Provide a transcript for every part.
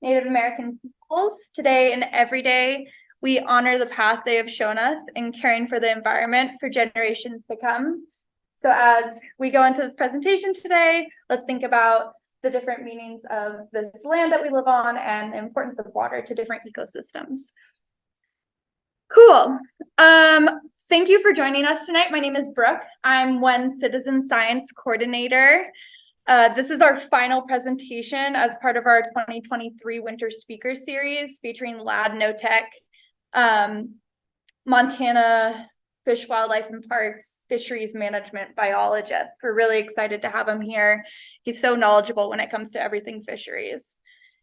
Native American peoples. Today and every day, we honor the path they have shown us in caring for the environment for generations to come. So as we go into this presentation today, let's think about the different meanings of this land that we live on and the importance of water to different ecosystems. Cool. Thank you for joining us tonight. My name is Brooke. I'm one citizen science coordinator. This is our final presentation as part of our 2023 Winter Speaker Series featuring LAD Knotek, Montana Fish, Wildlife, and Parks Fisheries Management Biologist. We're really excited to have him here. He's so knowledgeable when it comes to everything fisheries.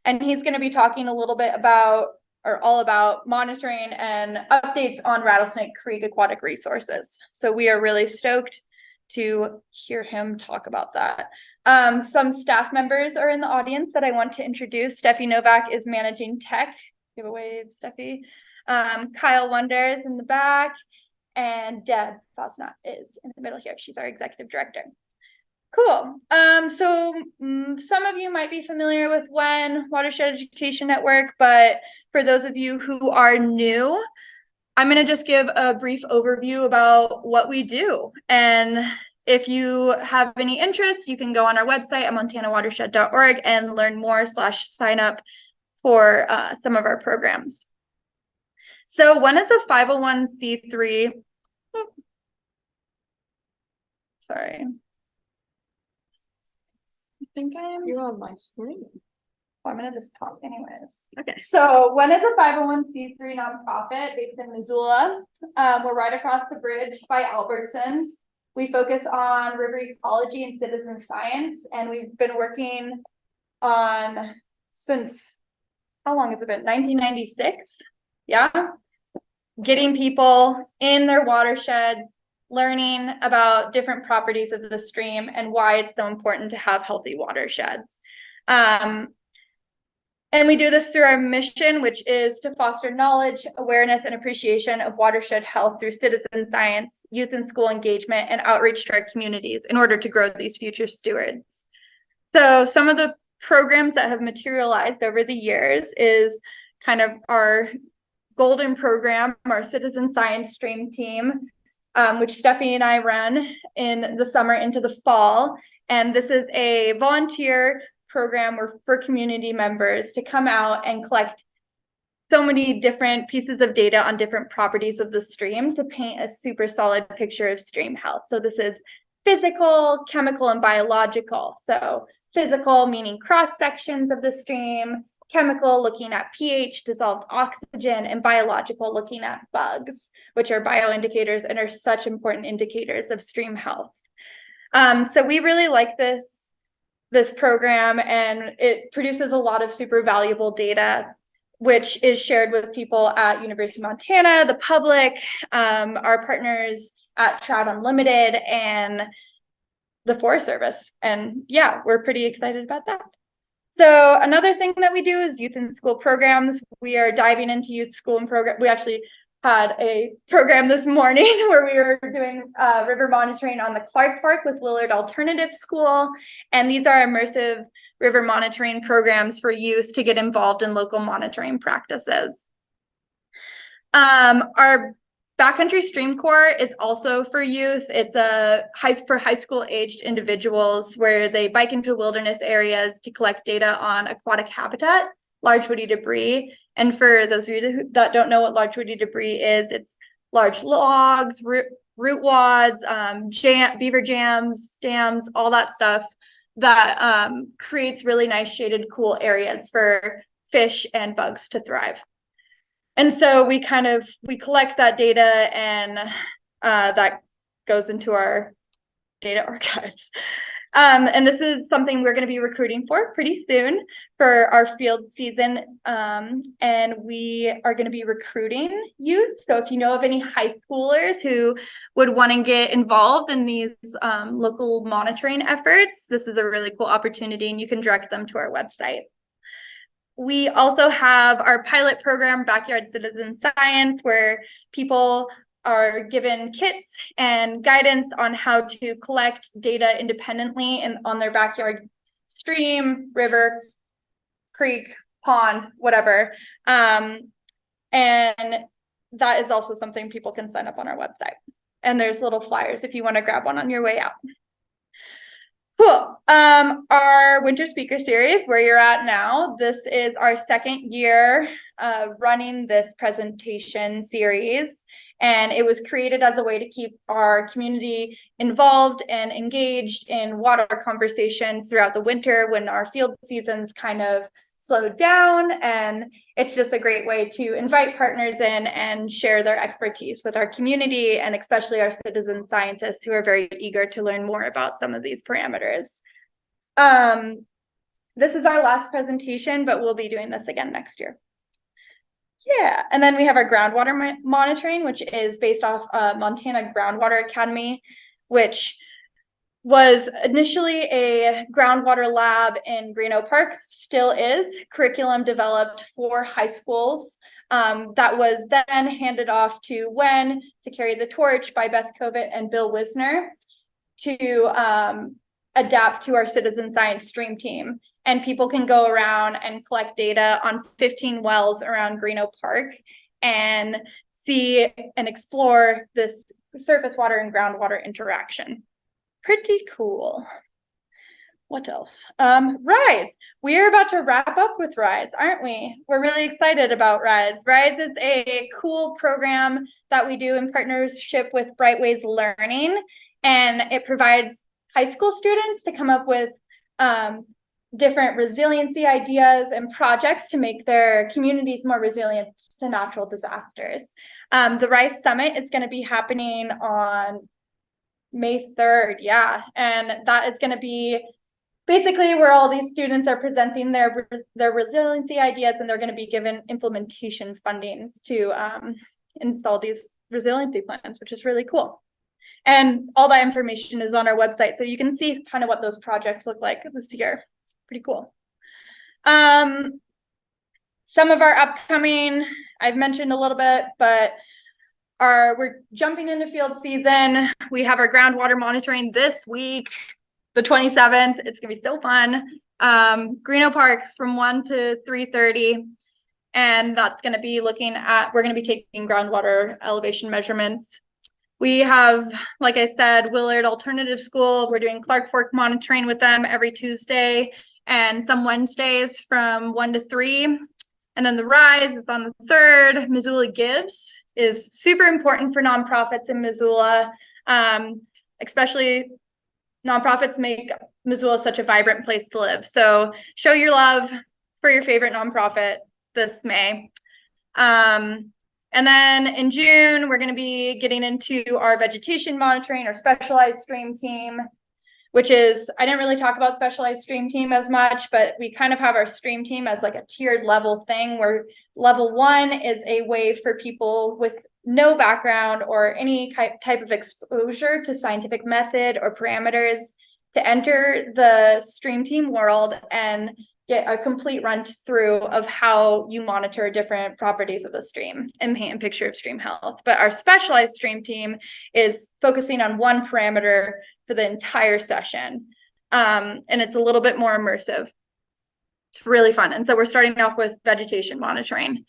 And he's going to be talking a little bit about, or all about, monitoring and updates on Rattlesnake Creek aquatic resources. So we are really stoked to hear him talk about that. Some staff members are in the audience that I want to introduce. Steffi Novak is managing tech. Give a wave, Steffi. Kyle Wonders in the back, and Deb Fosnot is in the middle here. She's our executive director. Cool. Some of you might be familiar with Watershed Education Network, but for those of you who are new, I'm going to just give a brief overview about what we do. And if you have any interest, you can go on our website at montanawatershed.org and learn more / sign up for some of our programs. So one is a 501c3. Sorry. I think you're on my screen. I'm going to just talk anyways. Okay. So one is a 501c3 nonprofit based in Missoula. We're right across the bridge by Albertsons. We focus on river ecology and citizen science, and we've been working on since, how long has it been? 1996. Yeah. Getting people in their watersheds, learning about different properties of the stream and why it's so important to have healthy watersheds. And we do this through our mission, which is to foster knowledge, awareness, and appreciation of watershed health through citizen science, youth and school engagement, and outreach to our communities in order to grow these future stewards. So some of the programs that have materialized over the years is kind of our golden program, our citizen science stream team, which Steffi and I run in the summer into the fall. And this is a volunteer program for community members to come out and collect so many different pieces of data on different properties of the stream to paint a super solid picture of stream health. So this is physical, chemical, and biological. So physical meaning cross sections of the stream, chemical looking at pH, dissolved oxygen, and biological looking at bugs, which are bioindicators and are such important indicators of stream health. So we really like this program, and it produces a lot of super valuable data, which is shared with people at University of Montana, the public, our partners at Trout Unlimited, and the Forest Service. And yeah, we're pretty excited about that. So another thing that we do is youth and school programs. We are diving into youth school and program. We actually had a program this morning where we were doing river monitoring on the Clark Fork with Willard Alternative School. And these are immersive river monitoring programs for youth to get involved in local monitoring practices. Our Backcountry Stream Corps is also for youth. It's for high school aged individuals where they bike into wilderness areas to collect data on aquatic habitat, large woody debris. And for those of you that don't know what large woody debris is, it's large logs, root wads, beaver jams, dams, all that stuff that creates really nice shaded, cool areas for fish and bugs to thrive. And so we collect that data, and that goes into our data archives. And this is something we're going to be recruiting for pretty soon for our field season. And we are going to be recruiting youth. So if you know of any high schoolers who would want to get involved in these local monitoring efforts, this is a really cool opportunity, and you can direct them to our website. We also have our pilot program, Backyard Citizen Science, where people are given kits and guidance on how to collect data independently and on their backyard stream, river, creek, pond, whatever. And that is also something people can sign up on our website. And there's little flyers if you want to grab one on your way out. Cool. Our winter speaker series, where you're at now, this is our second year running this presentation series. And it was created as a way to keep our community involved and engaged in water conversation throughout the winter when our field seasons kind of slowed down. And it's just a great way to invite partners in and share their expertise with our community, and especially our citizen scientists who are very eager to learn more about some of these parameters. This is our last presentation, but we'll be doing this again next year. Yeah, and then we have our groundwater monitoring, which is based off Montana Groundwater Academy, which was initially a groundwater lab in Greeno Park, still is, curriculum developed for high schools. That was then handed off to WEN to carry the torch by Beth Covitt and Bill Wisner to adapt to our citizen science stream team. And people can go around and collect data on 15 wells around Greeno Park and see and explore this surface water and groundwater interaction. Pretty cool. What else? RISE. We are about to wrap up with RISE, aren't we? We're really excited about RISE. RISE is a cool program that we do in partnership with Brightways Learning, and it provides high school students to come up with different resiliency ideas and projects to make their communities more resilient to natural disasters. The RISE Summit is going to be happening on May 3rd, yeah, and that is going to be basically where all these students are presenting their resiliency ideas, and they're going to be given implementation funding to install these resiliency plans, which is really cool. And all that information is on our website, so you can see kind of what those projects look like this year. Pretty cool. Some of our upcoming, I've mentioned a little bit, but we're jumping into field season. We have our groundwater monitoring this week, the 27th. It's gonna be so fun. Greeno Park from 1 to 3:30. And that's gonna be looking at, we're gonna be taking groundwater elevation measurements. We have, like I said, Willard Alternative School. We're doing Clark Fork monitoring with them every Tuesday and some Wednesdays from 1 to 3. And then the RISE is on the 3rd. Missoula Gives is super important for nonprofits in Missoula. Especially nonprofits make Missoula such a vibrant place to live. So show your love for your favorite nonprofit this May. And then in June, we're going to be getting into our vegetation monitoring, our specialized stream team, which is, I didn't really talk about specialized stream team as much, but we kind of have our stream team as like a tiered level thing, where level 1 is a way for people with no background or any type of exposure to scientific method or parameters to enter the stream team world and get a complete run through of how you monitor different properties of the stream and paint a picture of stream health. But our specialized stream team is focusing on one parameter for the entire session. And it's a little bit more immersive. It's really fun. And so we're starting off with vegetation monitoring.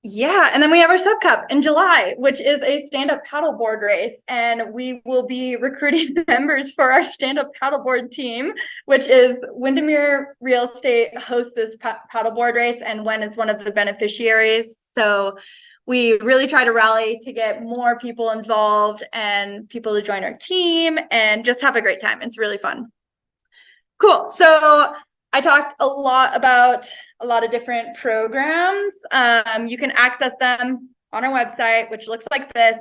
Yeah, and then we have our Sub Cup in July, which is a stand-up paddleboard race, and we will be recruiting members for our stand-up paddleboard team, which is Windermere Real Estate hosts this paddleboard race, and Wen is one of the beneficiaries. So we really try to rally to get more people involved and people to join our team and just have a great time. It's really fun. Cool. So I talked a lot about a lot of different programs. You can access them on our website, which looks like this.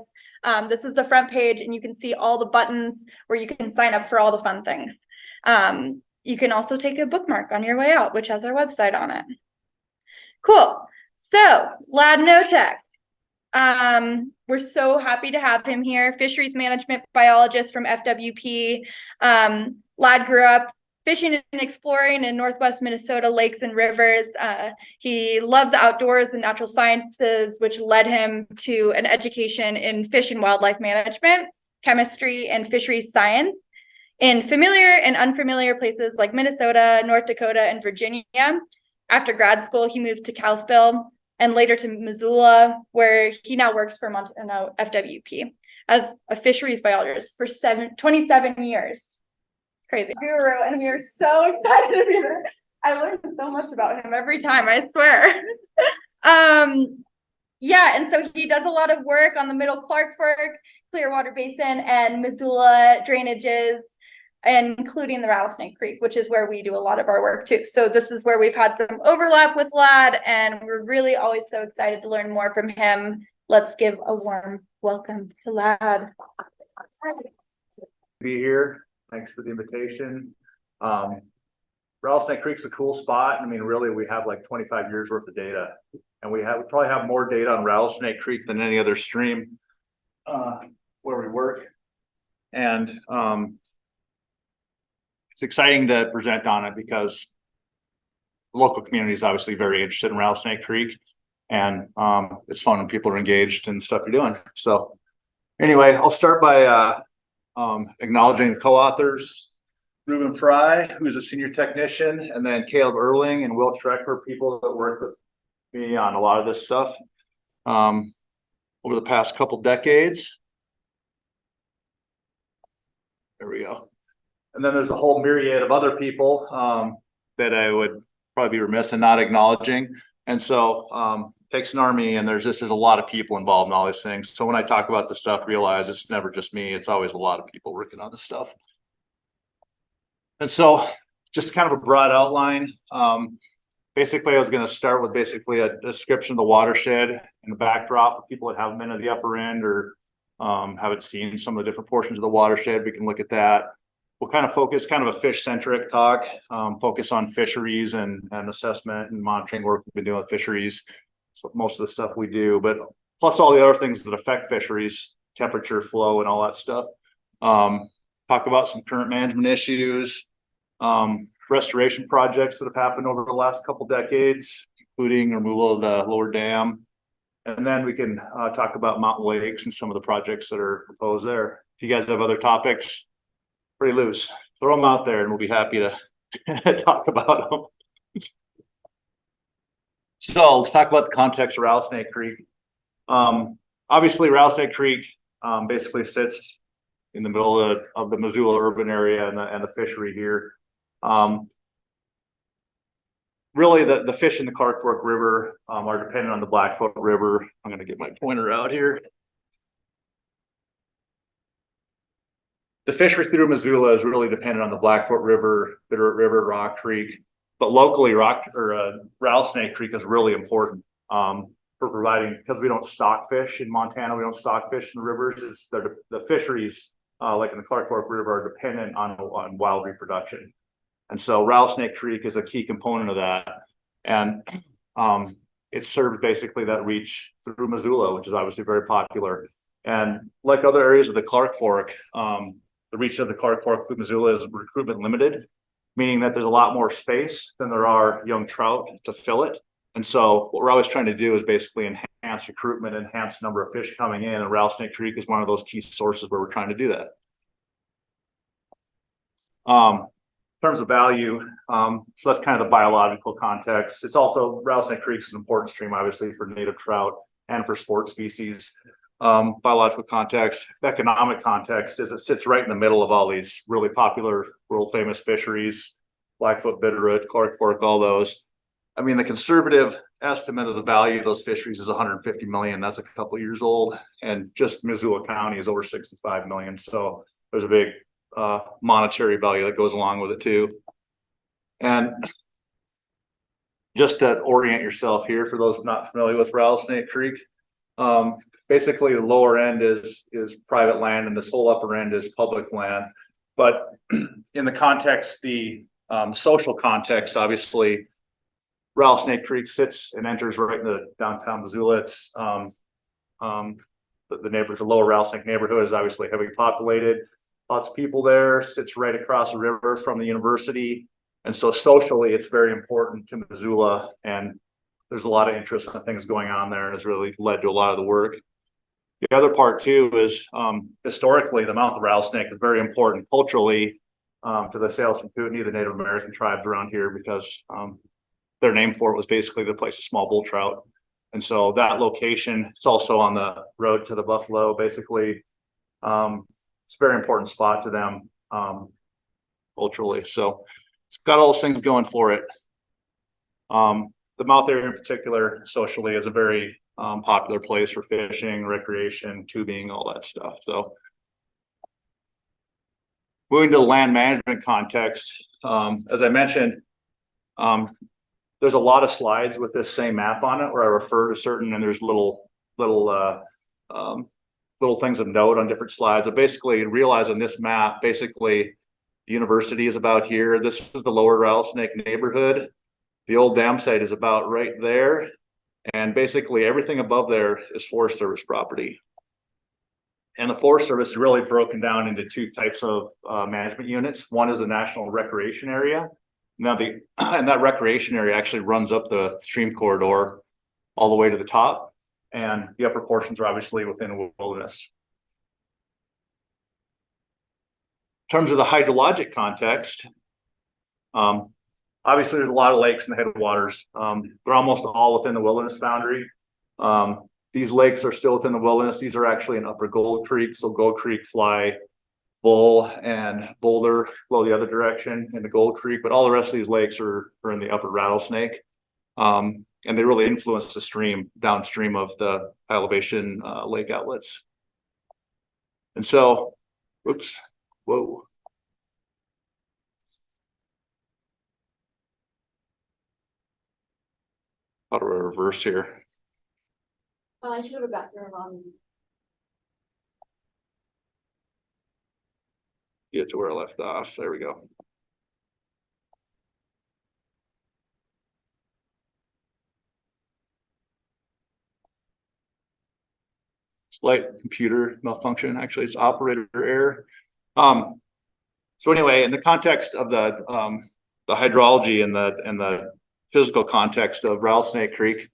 This is the front page, and you can see all the buttons where you can sign up for all the fun things. You can also take a bookmark on your way out, which has our website on it. Cool. So, Lad Knotek. We're so happy to have him here. Fisheries Management Biologist from FWP. Lad grew up fishing and exploring in Northwest Minnesota lakes and rivers. He loved the outdoors and natural sciences, which led him to an education in fish and wildlife management, chemistry, and fisheries science in familiar and unfamiliar places like Minnesota, North Dakota, and Virginia. After grad school, he moved to Kalispell and later to Missoula, where he now works for Montana FWP as a fisheries biologist for 27 years. Crazy. Guru, and we are so excited to be there. I learned so much about him every time, I swear. Yeah, and so he does a lot of work on the Middle Clark Fork, Clearwater Basin, and Missoula drainages, including the Rattlesnake Creek, which is where we do a lot of our work too. So this is where we've had some overlap with Lad, and we're really always so excited to learn more from him. Let's give a warm welcome to Lad. Be here. Thanks for the invitation. Rattlesnake Creek's a cool spot. I mean, really, we have like 25 years worth of data, and we probably have more data on Rattlesnake Creek than any other stream where we work. And it's exciting to present on it because the local community is obviously very interested in Rattlesnake Creek, and it's fun when people are engaged in stuff you're doing. So anyway, I'll start by acknowledging the co-authors. Ruben Fry, who's a senior technician, and then Caleb Erling and Will Trecker, people that work with me on a lot of this stuff over the past couple decades. There we go. And then there's a whole myriad of other people that I would probably be remiss in not acknowledging. And so it takes an army, and there's a lot of people involved in all these things. So when I talk about this stuff, realize it's never just me. It's always a lot of people working on this stuff. And so just kind of a broad outline. Basically, I was going to start with basically a description of the watershed and the backdrop for people that haven't been to the upper end or haven't seen some of the different portions of the watershed. We can look at that. We'll kind of focus kind of a fish-centric talk, focus on fisheries and assessment and monitoring work we've been doing with fisheries. So most of the stuff we do, but plus all the other things that affect fisheries, temperature, flow, and all that stuff. Talk about some current management issues, restoration projects that have happened over the last couple decades, including removal of the lower dam. And then we can talk about mountain lakes and some of the projects that are proposed there. If you guys have other topics, pretty loose, throw them out there and we'll be happy to talk about them. So let's talk about the context of Rattlesnake Creek. Obviously, Rattlesnake Creek basically sits in the middle of the Missoula urban area and the fishery here. Really, the fish in the Clark Fork River are dependent on the Blackfoot River. I'm going to get my pointer out here. The fishery through Missoula is really dependent on the Blackfoot River, Bitterroot River, Rock Creek, but locally, Rattlesnake Creek is really important for providing, because we don't stock fish in Montana, we don't stock fish in the rivers. It's the fisheries, like in the Clark Fork River, are dependent on wild reproduction. And so Rattlesnake Creek is a key component of that. And it serves basically that reach through Missoula, which is obviously very popular. And like other areas of the Clark Fork, the reach of the Clark Fork through Missoula is recruitment limited, meaning that there's a lot more space than there are young trout to fill it. And so what we're always trying to do is basically enhance recruitment, enhance the number of fish coming in, and Rattlesnake Creek is one of those key sources where we're trying to do that. In terms of value, so that's kind of the biological context. It's also, Rattlesnake Creek is an important stream, obviously, for native trout and for sport species. Biological context, economic context is it sits right in the middle of all these really popular world famous fisheries, Blackfoot, Bitterroot, Clark Fork, all those. I mean, the conservative estimate of the value of those fisheries is 150 million. That's a couple of years old, and just Missoula County is over 65 million. So there's a big monetary value that goes along with it too. And just to orient yourself here, for those not familiar with Rattlesnake Creek, basically the lower end is private land and this whole upper end is public land. But in the context, the social context, obviously Rattlesnake Creek sits and enters right in the downtown Missoula. It's the lower Rattlesnake neighborhood is obviously heavily populated. Lots of people there, sits right across the river from the university. And so socially, it's very important to Missoula, and there's a lot of interest in things going on there, and has really led to a lot of the work. The other part too is historically, the mouth of Rattlesnake is very important culturally to the Salish and Kootenai, the Native American tribes around here, because their name for it was basically to place a small bull trout. And so that location, it's also on the road to the Buffalo, basically. It's a very important spot to them, culturally. So it's got all those things going for it. The mouth area in particular, socially, is a very popular place for fishing, recreation, tubing, all that stuff. So moving to the land management context, as I mentioned, there's a lot of slides with this same map on it where I refer to certain, and there's little things of note on different slides. But basically, realize on this map, basically, the university is about here. This is the lower Rattlesnake neighborhood. The old dam site is about right there. And basically, everything above there is Forest Service property. And the Forest Service is really broken down into two types of management units. One is the National Recreation Area. Now, and that recreation area actually runs up the stream corridor all the way to the top, and the upper portions are obviously within the wilderness. In terms of the hydrologic context, obviously there's a lot of lakes in the headwaters. They're almost all within the wilderness boundary. These lakes are still within the wilderness. These are actually in Upper Gold Creek, so Gold Creek, Fly, Bull, and Boulder flow the other direction into Gold Creek, but all the rest of these lakes are in the upper Rattlesnake. And they really influence the stream downstream of the elevation lake outlets. And so, whoops, whoa. How do I reverse here? I should have got there on. Get to where I left off. There we go. Slight computer malfunction. Actually, it's operator error. So anyway, in the context of the hydrology and the physical context of Rattlesnake Creek,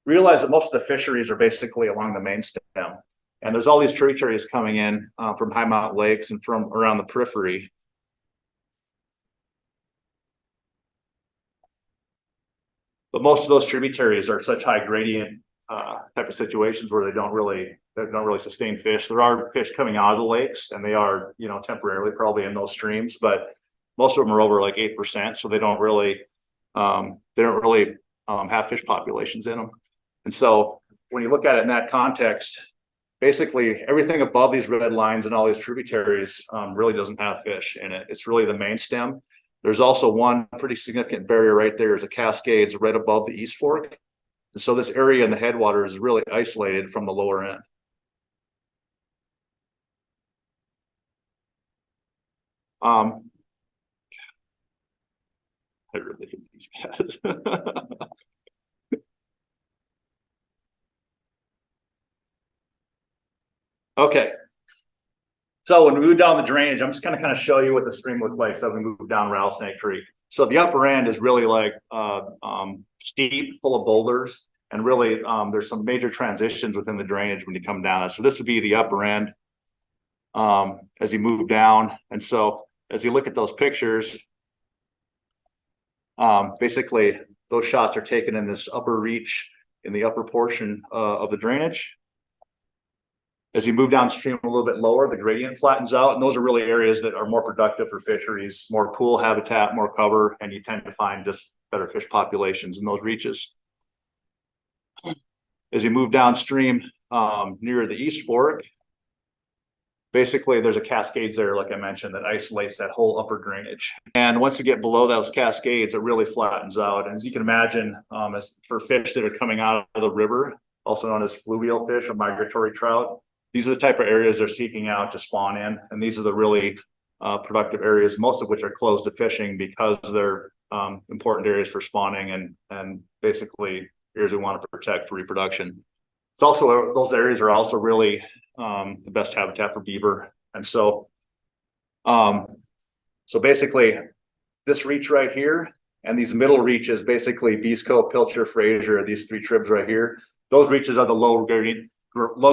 realize that most of the fisheries are basically along the main stem. And there's all these tributaries coming in from high mountain lakes and from around the periphery. But most of those tributaries are such high gradient type of situations where they don't really sustain fish. There are fish coming out of the lakes, and they are, temporarily probably in those streams, but most of them are over like 8%, so they don't really have fish populations in them. And so when you look at it in that context, basically everything above these red lines and all these tributaries really doesn't have fish in it. It's really the main stem. There's also one pretty significant barrier right there is a Cascades right above the East Fork. And so this area in the headwaters is really isolated from the lower end. I really hate these guys. Okay. So when we move down the drainage, I'm just going to kind of show you what the stream looked like. So we move down Rattlesnake Creek. So the upper end is really like steep, full of boulders, and really there's some major transitions within the drainage when you come down it. So this would be the upper end as you move down. And so as you look at those pictures, basically those shots are taken in this upper reach in the upper portion of the drainage. As you move downstream a little bit lower, the gradient flattens out, and those are really areas that are more productive for fisheries, more pool habitat, more cover, and you tend to find just better fish populations in those reaches. As you move downstream near the East Fork, basically there's a Cascades there, like I mentioned, that isolates that whole upper drainage. And once you get below those Cascades, it really flattens out. And as you can imagine, as for fish that are coming out of the river, also known as fluvial fish or migratory trout, these are the type of areas they're seeking out to spawn in. And these are the really productive areas, most of which are closed to fishing because they're important areas for spawning and basically areas we want to protect for reproduction. It's also, those areas are also really the best habitat for beaver. And so, basically this reach right here and these middle reaches, basically Bisco, Pilcher, Fraser, these three tribs right here, those reaches are the low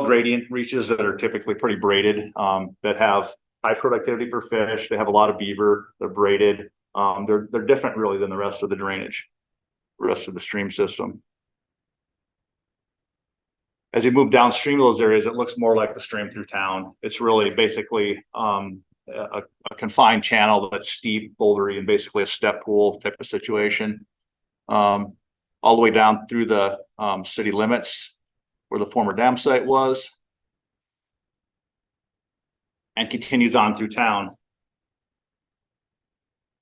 gradient reaches that are typically pretty braided, that have high productivity for fish. They have a lot of beaver, they're braided. They're different really than the rest of the drainage, the rest of the stream system. As you move downstream of those areas, it looks more like the stream through town. It's really basically a confined channel that's steep, bouldery, and basically a step pool type of situation. All the way down through the city limits where the former dam site was, and continues on through town.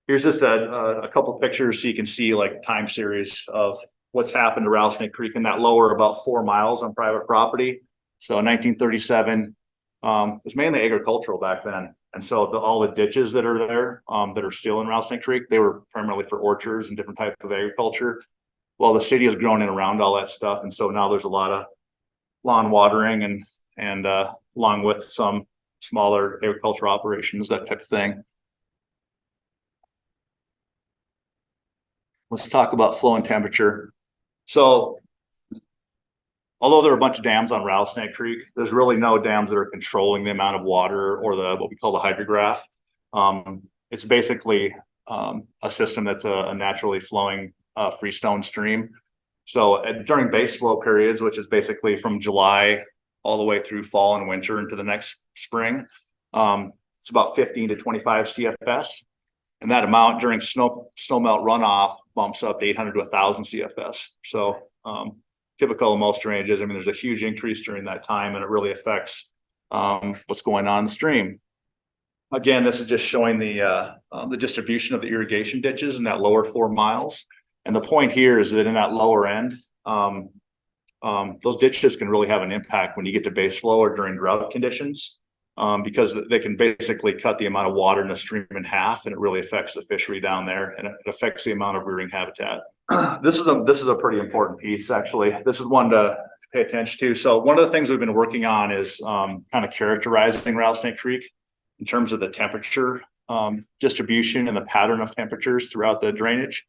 Here's just a couple pictures so you can see like time series of what's happened to Rattlesnake Creek in that lower about 4 miles on private property. So in 1937, it was mainly agricultural back then. And so all the ditches that are there that are still in Rattlesnake Creek, they were primarily for orchards and different types of agriculture. Well, the city has grown in around all that stuff. And so now there's a lot of lawn watering and along with some smaller agricultural operations, that type of thing. Let's talk about flow and temperature. So although there are a bunch of dams on Rattlesnake Creek, there's really no dams that are controlling the amount of water or what we call the hydrograph. It's basically a system that's a naturally flowing freestone stream. So during base flow periods, which is basically from July all the way through fall and winter into the next spring, it's about 15 to 25 CFS. And that amount during snowmelt runoff bumps up to 800 to 1,000 CFS. So typical of most drainages, I mean, there's a huge increase during that time, and it really affects what's going on in the stream. Again, this is just showing the distribution of the irrigation ditches in that lower 4 miles. And the point here is that in that lower end, those ditches can really have an impact when you get to base flow or during drought conditions. Because they can basically cut the amount of water in the stream in half, and it really affects the fishery down there, and it affects the amount of rearing habitat. This is a pretty important piece, actually. This is one to pay attention to. So one of the things we've been working on is kind of characterizing Rattlesnake Creek in terms of the temperature distribution and the pattern of temperatures throughout the drainage.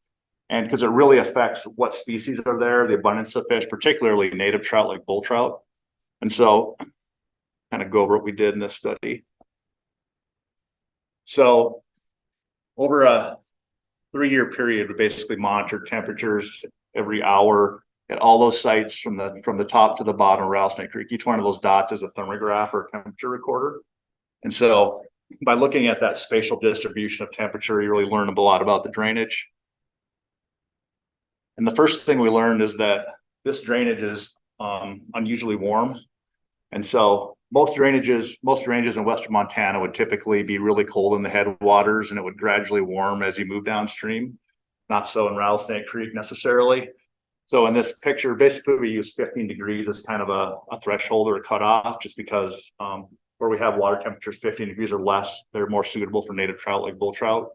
And because it really affects what species are there, the abundance of fish, particularly native trout like bull trout. And so kind of go over what we did in this study. So over a 3-year period, we basically monitored temperatures every hour at all those sites from the top to the bottom of Rattlesnake Creek. Each one of those dots is a thermograph or temperature recorder. And so by looking at that spatial distribution of temperature, you really learn a lot about the drainage. And the first thing we learned is that this drainage is unusually warm. And so most drainages in western Montana would typically be really cold in the headwaters, and it would gradually warm as you move downstream. Not so in Rattlesnake Creek necessarily. So in this picture, basically we use 15 degrees as kind of a threshold or a cutoff, just because where we have water temperatures 15 degrees or less, they're more suitable for native trout like bull trout.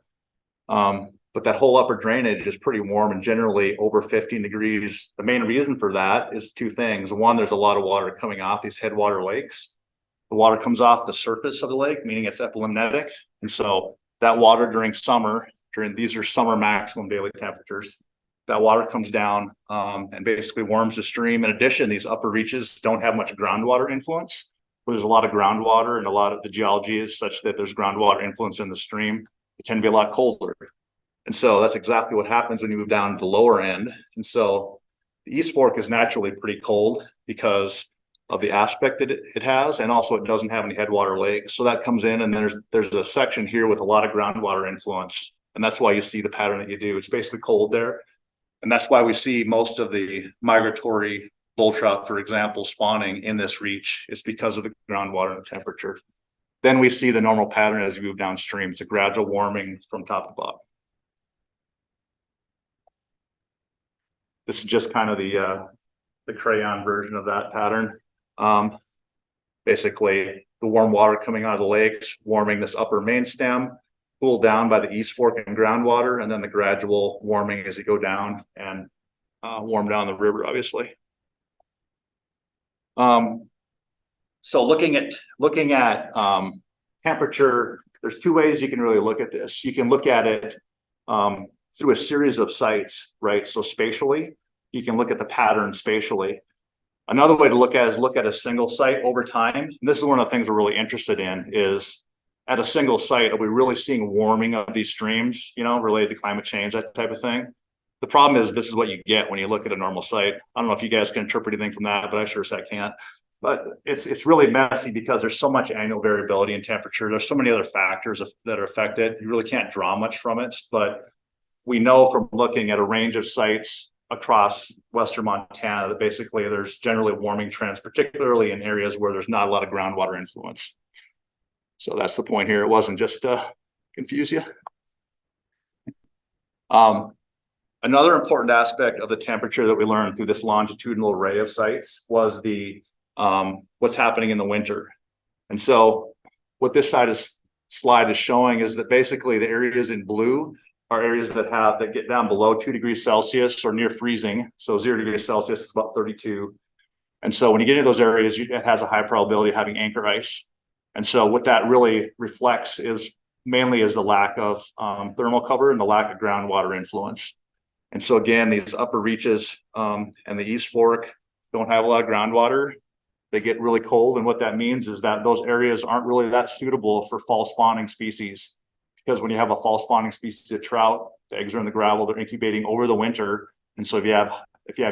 But that whole upper drainage is pretty warm and generally over 15 degrees. The main reason for that is 2 things. One, there's a lot of water coming off these headwater lakes. The water comes off the surface of the lake, meaning it's epilimnetic. And so that water during summer, these are summer maximum daily temperatures, that water comes down and basically warms the stream. In addition, these upper reaches don't have much groundwater influence. There's a lot of groundwater, and a lot of the geology is such that there's groundwater influence in the stream. It tend to be a lot colder. And so that's exactly what happens when you move down to the lower end. And so the East Fork is naturally pretty cold because of the aspect that it has, and also it doesn't have any headwater lakes. So that comes in, and there's a section here with a lot of groundwater influence. And that's why you see the pattern that you do. It's basically cold there. And that's why we see most of the migratory bull trout, for example, spawning in this reach. It's because of the groundwater and the temperature. Then we see the normal pattern as you move downstream. It's a gradual warming from top to bottom. This is just kind of the crayon version of that pattern. Basically, the warm water coming out of the lakes, warming this upper main stem, cooled down by the East Fork and groundwater, and then the gradual warming as you go down and warm down the river, obviously. So looking at temperature, there's 2 ways you can really look at this. You can look at it through a series of sites, right? So spatially, you can look at the pattern spatially. Another way to look at it is look at a single site over time. And this is one of the things we're really interested in, is at a single site, are we really seeing warming of these streams, you know, related to climate change, that type of thing? The problem is this is what you get when you look at a normal site. I don't know if you guys can interpret anything from that, but I sure as heck can't. But it's really messy because there's so much annual variability in temperature. There's so many other factors that are affected. You really can't draw much from it, but we know from looking at a range of sites across Western Montana that basically there's generally warming trends, particularly in areas where there's not a lot of groundwater influence. So that's the point here. It wasn't just to confuse you. Another important aspect of the temperature that we learned through this longitudinal array of sites was the what's happening in the winter. And so what this slide is showing is that basically the areas in blue are areas that get down below 2 degrees Celsius or near freezing. So 0 degrees Celsius is about 32. And so when you get into those areas, it has a high probability of having anchor ice. And so what that really reflects is mainly the lack of thermal cover and the lack of groundwater influence. And so again, these upper reaches and the East Fork don't have a lot of groundwater. They get really cold. And what that means is that those areas aren't really that suitable for fall spawning species. Because when you have a fall spawning species of trout, the eggs are in the gravel, they're incubating over the winter. And so if you have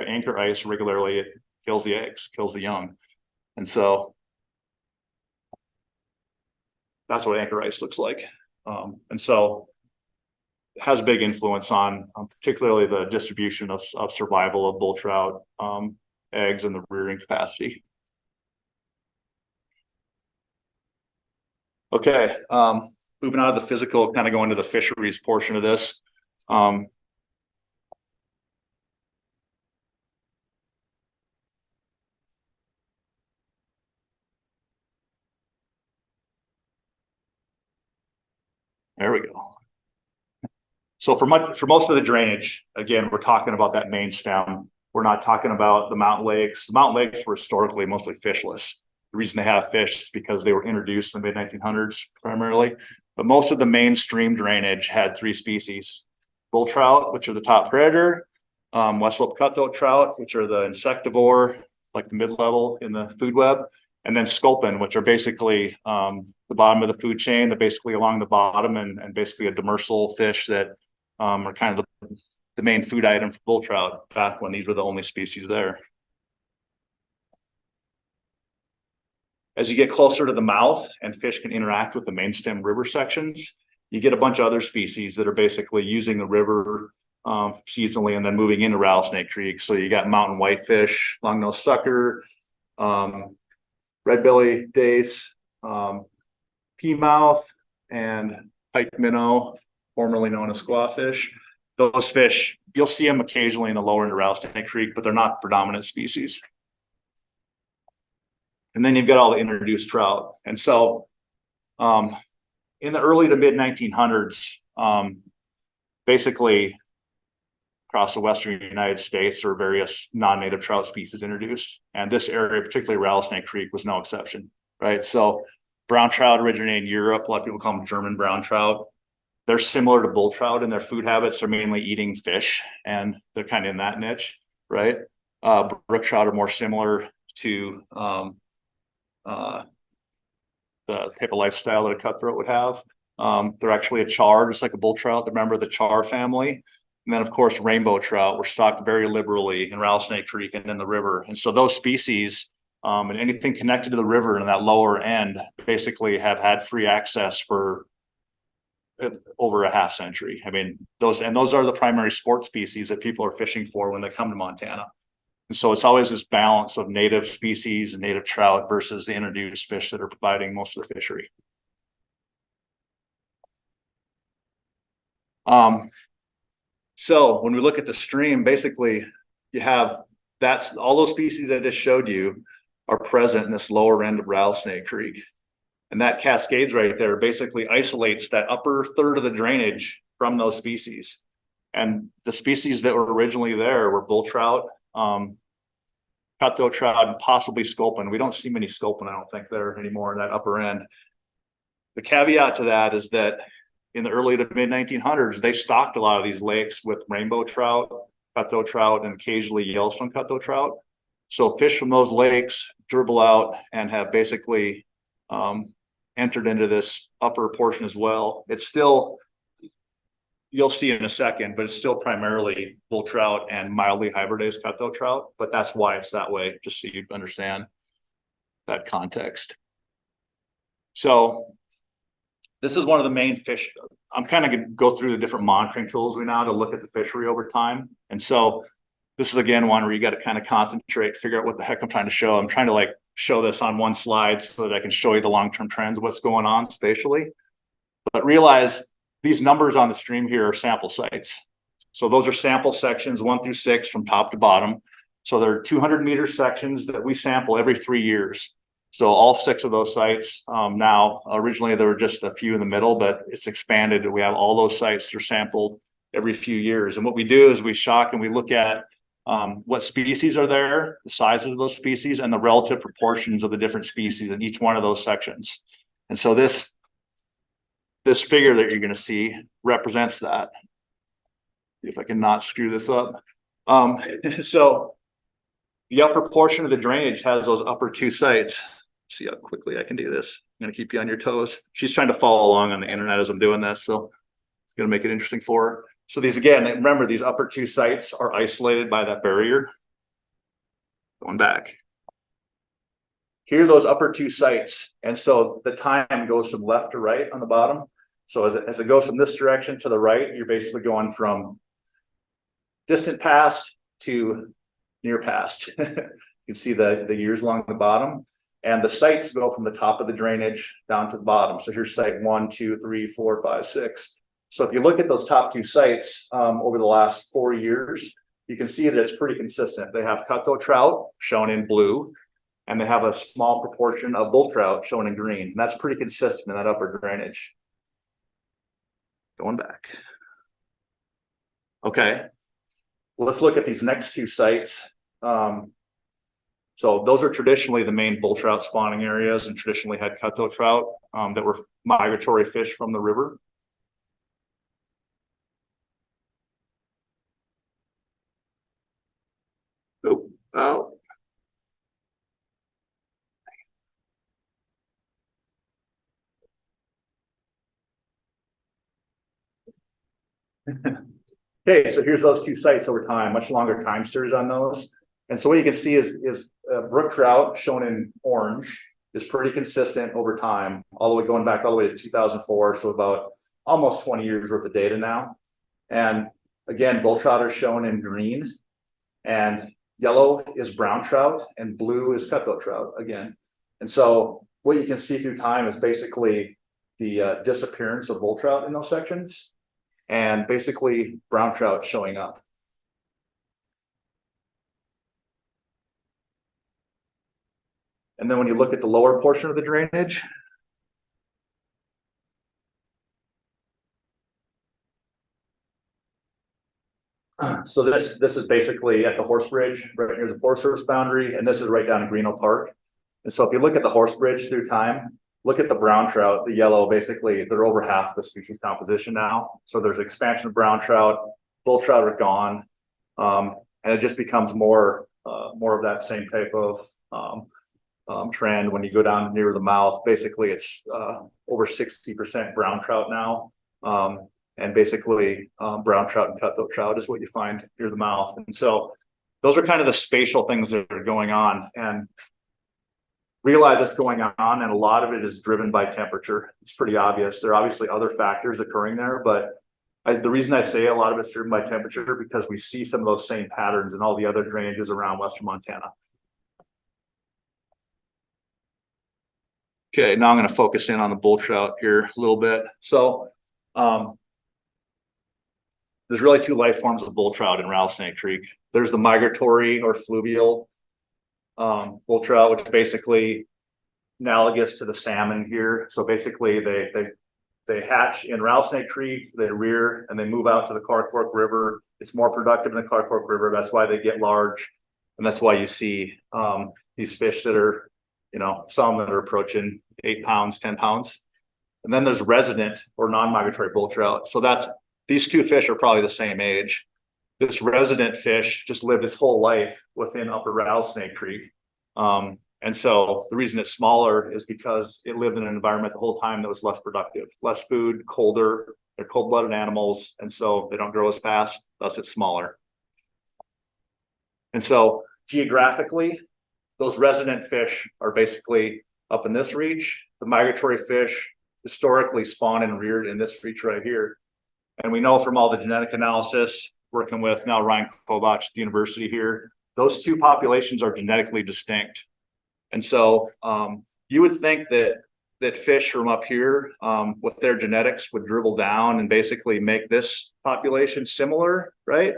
anchor ice regularly, it kills the eggs, kills the young. And so that's what anchor ice looks like. And so it has a big influence on particularly the distribution of survival of bull trout eggs and the rearing capacity. Okay, moving out of the physical, kind of going to the fisheries portion of this. There we go. So for most of the drainage, again, we're talking about that main stem. We're not talking about the mountain lakes. The mountain lakes were historically mostly fishless. The reason they have fish is because they were introduced in the mid-1900s primarily. But most of the mainstream drainage had 3 species: bull trout, which are the top predator, west slope cutthroat trout, which are the insectivore, like the mid-level in the food web, and then sculpin, which are basically the bottom of the food chain, they're basically along the bottom and basically a demersal fish that are kind of the main food item for bull trout back when these were the only species there. As you get closer to the mouth and fish can interact with the main stem river sections, you get a bunch of other species that are basically using the river seasonally and then moving into Rattlesnake Creek. So you got mountain whitefish, long-nosed sucker, red belly dace, peamouth, and pike minnow, formerly known as squawfish. Those fish, you'll see them occasionally in the lower end of Rattlesnake Creek, but they're not predominant species. And then you've got all the introduced trout. And so in the early to mid 1900s, basically across the western United States, there were various non-native trout species introduced. And this area, particularly Rattlesnake Creek, was no exception, right? So brown trout originated in Europe. A lot of people call them German brown trout. They're similar to bull trout in their food habits. They're mainly eating fish, and they're kind of in that niche, right? Brook trout are more similar to the type of lifestyle that a cutthroat would have. They're actually a char, just like a bull trout. They're a member of the char family. And then, of course, rainbow trout were stocked very liberally in Rattlesnake Creek and in the river. And so those species and anything connected to the river in that lower end basically have had free access for over a half century. I mean, those are the primary sport species that people are fishing for when they come to Montana. And so it's always this balance of native species and native trout versus the introduced fish that are providing most of the fishery. So when we look at the stream, basically you have all those species I just showed you are present in this lower end of Rattlesnake Creek. And that cascades right there basically isolates that upper third of the drainage from those species. And the species that were originally there were bull trout, cutthroat trout, and possibly sculpin. We don't see many sculpin, I don't think, there anymore in that upper end. The caveat to that is that in the early to mid 1900s, they stocked a lot of these lakes with rainbow trout, cutthroat trout, and occasionally Yellowstone cutthroat trout. So fish from those lakes dribble out and have basically entered into this upper portion as well. It's still, you'll see in a second, but it's still primarily bull trout and mildly hybridized cutthroat trout, but that's why it's that way, just so you understand that context. So this is one of the main fish. I'm kind of going to go through the different monitoring tools we now to look at the fishery over time. And so this is again one where you got to kind of concentrate, figure out what the heck I'm trying to show. I'm trying to like show this on one slide so that I can show you the long-term trends of what's going on spatially. But realize these numbers on the stream here are sample sites. So those are sample sections 1 through 6 from top to bottom. So there are 200-meter sections that we sample every 3 years. So all 6 of those sites now, originally there were just a few in the middle, but it's expanded. We have all those sites that are sampled every few years. And what we do is we shock and we look at what species are there, the size of those species, and the relative proportions of the different species in each one of those sections. And so this figure that you're going to see represents that. If I can not screw this up. So the upper portion of the drainage has those upper 2 sites. See how quickly I can do this. I'm going to keep you on your toes. She's trying to follow along on the internet as I'm doing this, so it's going to make it interesting for her. So these, again, remember, these upper 2 sites are isolated by that barrier. Going back. Here are those upper 2 sites. And so the time goes from left to right on the bottom. So as it goes from this direction to the right, you're basically going from distant past to near past. You can see the years along the bottom. And the sites go from the top of the drainage down to the bottom. So here's site 1, 2, 3, 4, 5, 6. So if you look at those top 2 sites over the last 4 years, you can see that it's pretty consistent. They have cutthroat trout shown in blue, and they have a small proportion of bull trout shown in green. And that's pretty consistent in that upper drainage. Going back. Okay. Well, let's look at these next 2 sites. So those are traditionally the main bull trout spawning areas and traditionally had cutthroat trout that were migratory fish from the river. Oh. Okay, so here's those 2 sites over time, much longer time series on those. And so what you can see is brook trout shown in orange is pretty consistent over time, all the way going back all the way to 2004. So about almost 20 years worth of data now. And again, bull trout are shown in green, and yellow is brown trout, and blue is cutthroat trout again. And so what you can see through time is basically the disappearance of bull trout in those sections, and basically brown trout showing up. And then when you look at the lower portion of the drainage, so this is basically at the horse bridge right near the Forest Service boundary, and this is right down in Greeno Park. And so if you look at the horse bridge through time, look at the brown trout, the yellow, basically they're over half the species composition now. So there's expansion of brown trout, bull trout are gone, and it just becomes more of that same type of trend. When you go down near the mouth, basically it's over 60% brown trout now. And basically brown trout and cutthroat trout is what you find near the mouth. And so those are kind of the spatial things that are going on, and realize it's going on, and a lot of it is driven by temperature. It's pretty obvious. There are obviously other factors occurring there, but the reason I say a lot of it's driven by temperature because we see some of those same patterns in all the other drainages around Western Montana. Okay, now I'm going to focus in on the bull trout here a little bit. So there's really 2 life forms of bull trout in Rattlesnake Creek. There's the migratory or fluvial bull trout, which is basically analogous to the salmon here. So basically they hatch in Rattlesnake Creek, they rear, and they move out to the Clark Fork River. It's more productive in the Clark Fork River. That's why they get large. And that's why you see these fish that are, some that are approaching 8 pounds, 10 pounds. And then there's resident or non-migratory bull trout. So these 2 fish are probably the same age. This resident fish just lived its whole life within Upper Rattlesnake Creek. And so the reason it's smaller is because it lived in an environment the whole time that was less productive, less food, colder. They're cold-blooded animals, and so they don't grow as fast, thus it's smaller. And so geographically, those resident fish are basically up in this reach. The migratory fish historically spawn and reared in this reach right here. And we know from all the genetic analysis, working with now Ryan Kobach at the university here, those two populations are genetically distinct. And so you would think that fish from up here with their genetics would dribble down and basically make this population similar, right?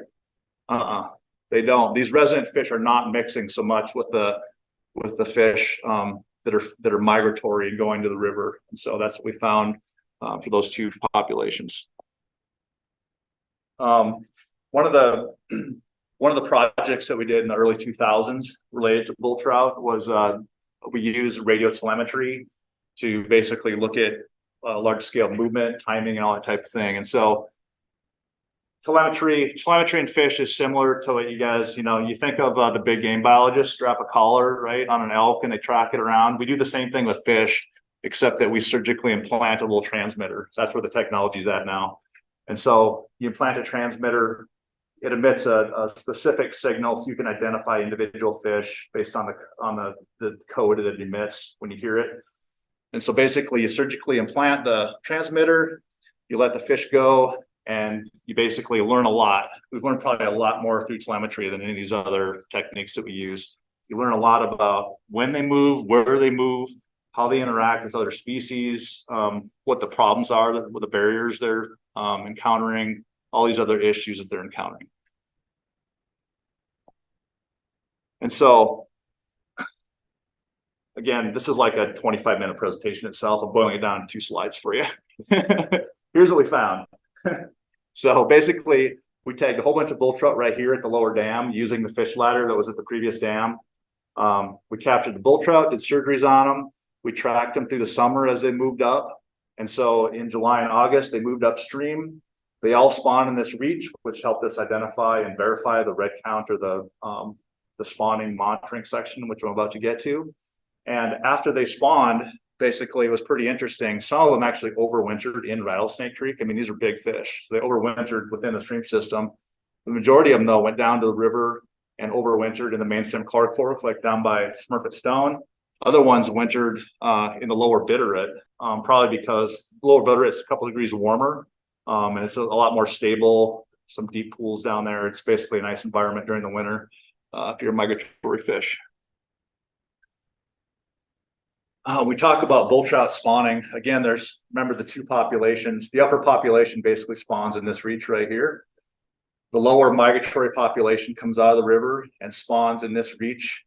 They don't. These resident fish are not mixing so much with the fish that are migratory and going to the river. And so that's what we found for those two populations. One of the projects that we did in the early 2000s related to bull trout was we used radio telemetry to basically look at large scale movement, timing, and all that type of thing. And so telemetry and fish is similar to what you guys, you think of the big game biologist strap a collar, right, on an elk and they track it around. We do the same thing with fish, except that we surgically implant a little transmitter. So that's where the technology is at now. And so you implant a transmitter, it emits a specific signal so you can identify individual fish based on the code that it emits when you hear it. And so basically you surgically implant the transmitter, you let the fish go, and you basically learn a lot. We've learned probably a lot more through telemetry than any of these other techniques that we use. You learn a lot about when they move, where they move, how they interact with other species, what the problems are, what the barriers they're encountering, all these other issues that they're encountering. And so, again, this is like a 25-minute presentation itself. I'm boiling it down to 2 slides for you. Here's what we found. So basically, we tagged a whole bunch of bull trout right here at the lower dam using the fish ladder that was at the previous dam. We captured the bull trout, did surgeries on them. We tracked them through the summer as they moved up. And so in July and August, they moved upstream. They all spawned in this reach, which helped us identify and verify the red count or the spawning monitoring section, which I'm about to get to. And after they spawned, basically, it was pretty interesting. Some of them actually overwintered in Rattlesnake Creek. I mean, these are big fish. They overwintered within the stream system. The majority of them, though, went down to the river and overwintered in the main stem Clark Fork, like down by Smurfett Stone. Other ones wintered in the lower Bitterroot, probably because lower Bitterroot is a couple degrees warmer, and it's a lot more stable. Some deep pools down there. It's basically a nice environment during the winter if you're a migratory fish. We talk about bull trout spawning. Again, remember the two populations. The upper population basically spawns in this reach right here. The lower migratory population comes out of the river and spawns in this reach,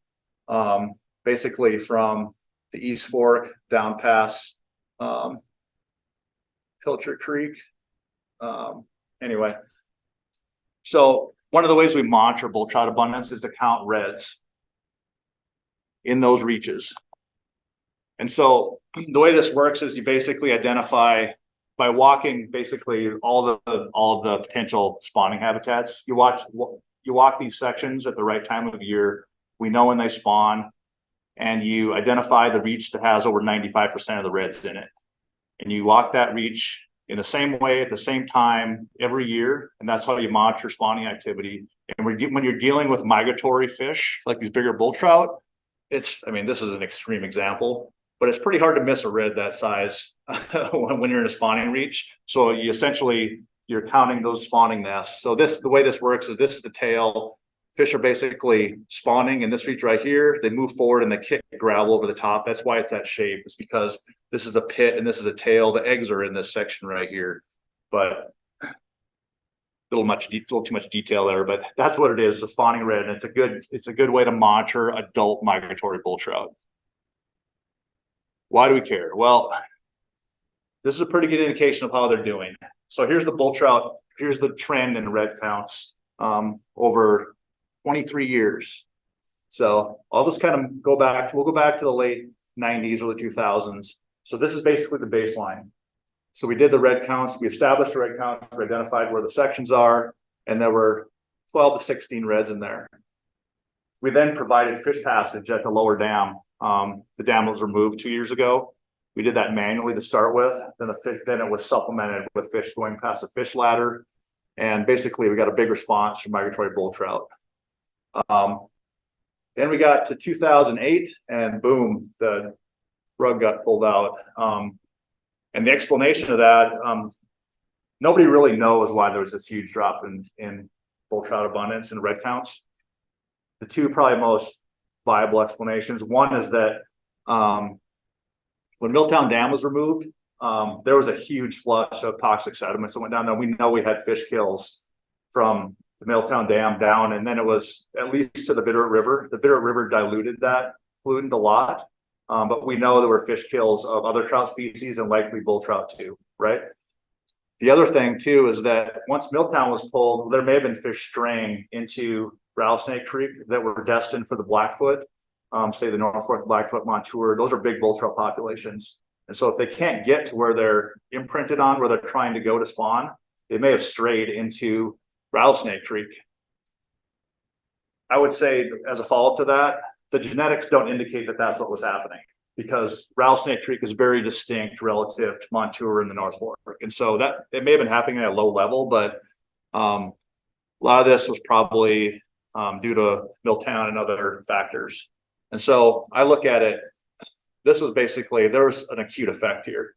basically from the East Fork down past Pilcher Creek. Anyway, so one of the ways we monitor bull trout abundance is to count reds in those reaches. And so the way this works is you basically identify by walking basically all of the potential spawning habitats. You walk these sections at the right time of year. We know when they spawn, and you identify the reach that has over 95% of the reds in it. And you walk that reach in the same way at the same time every year, and that's how you monitor spawning activity. And when you're dealing with migratory fish like these bigger bull trout, this is an extreme example, but it's pretty hard to miss a red that size when you're in a spawning reach. So you're counting those spawning nests. So the way this works is this is the tail. Fish are basically spawning in this reach right here. They move forward and they kick gravel over the top. That's why it's that shape. It's because this is a pit and this is a tail. The eggs are in this section right here, but a little too much detail there. But that's what it is, the spawning red. And it's a good way to monitor adult migratory bull trout. Why do we care? Well, this is a pretty good indication of how they're doing. So here's the bull trout. Here's the trend in red counts over 23 years. So I'll just kind of we'll go back to the late 90s or the 2000s. So this is basically the baseline. So we did the red counts. We established the red counts. We identified where the sections are, and there were 12 to 16 reds in there. We then provided fish passage at the lower dam The dam was removed 2 years ago. We did that manually to start with. Then it was supplemented with fish going past the fish ladder. And basically we got a big response from migratory bull trout. Then we got to 2008 and boom, the rug got pulled out. And the explanation of that, nobody really knows why there was this huge drop in bull trout abundance and red counts. The two probably most viable explanations. One is that when Milltown Dam was removed, there was a huge flush of toxic sediments that went down there. We know we had fish kills from the Milltown Dam down, and then it was at least to the Bitterroot River. The Bitterroot River diluted that pollutant a lot, but we know there were fish kills of other trout species and likely bull trout too, right? The other thing too is that once Milltown was pulled, there may have been fish straying into Rattlesnake Creek that were destined for the Blackfoot, say the North Fork Blackfoot Montour. Those are big bull trout populations. And so if they can't get to where they're imprinted on, where they're trying to go to spawn, they may have strayed into Rattlesnake Creek. I would say as a follow-up to that, the genetics don't indicate that that's what was happening, because Rattlesnake Creek is very distinct relative to Montour in the North Fork. And so that it may have been happening at a low level, but a lot of this was probably due to Milltown and other factors. And so I look at it, this was basically, there was an acute effect here.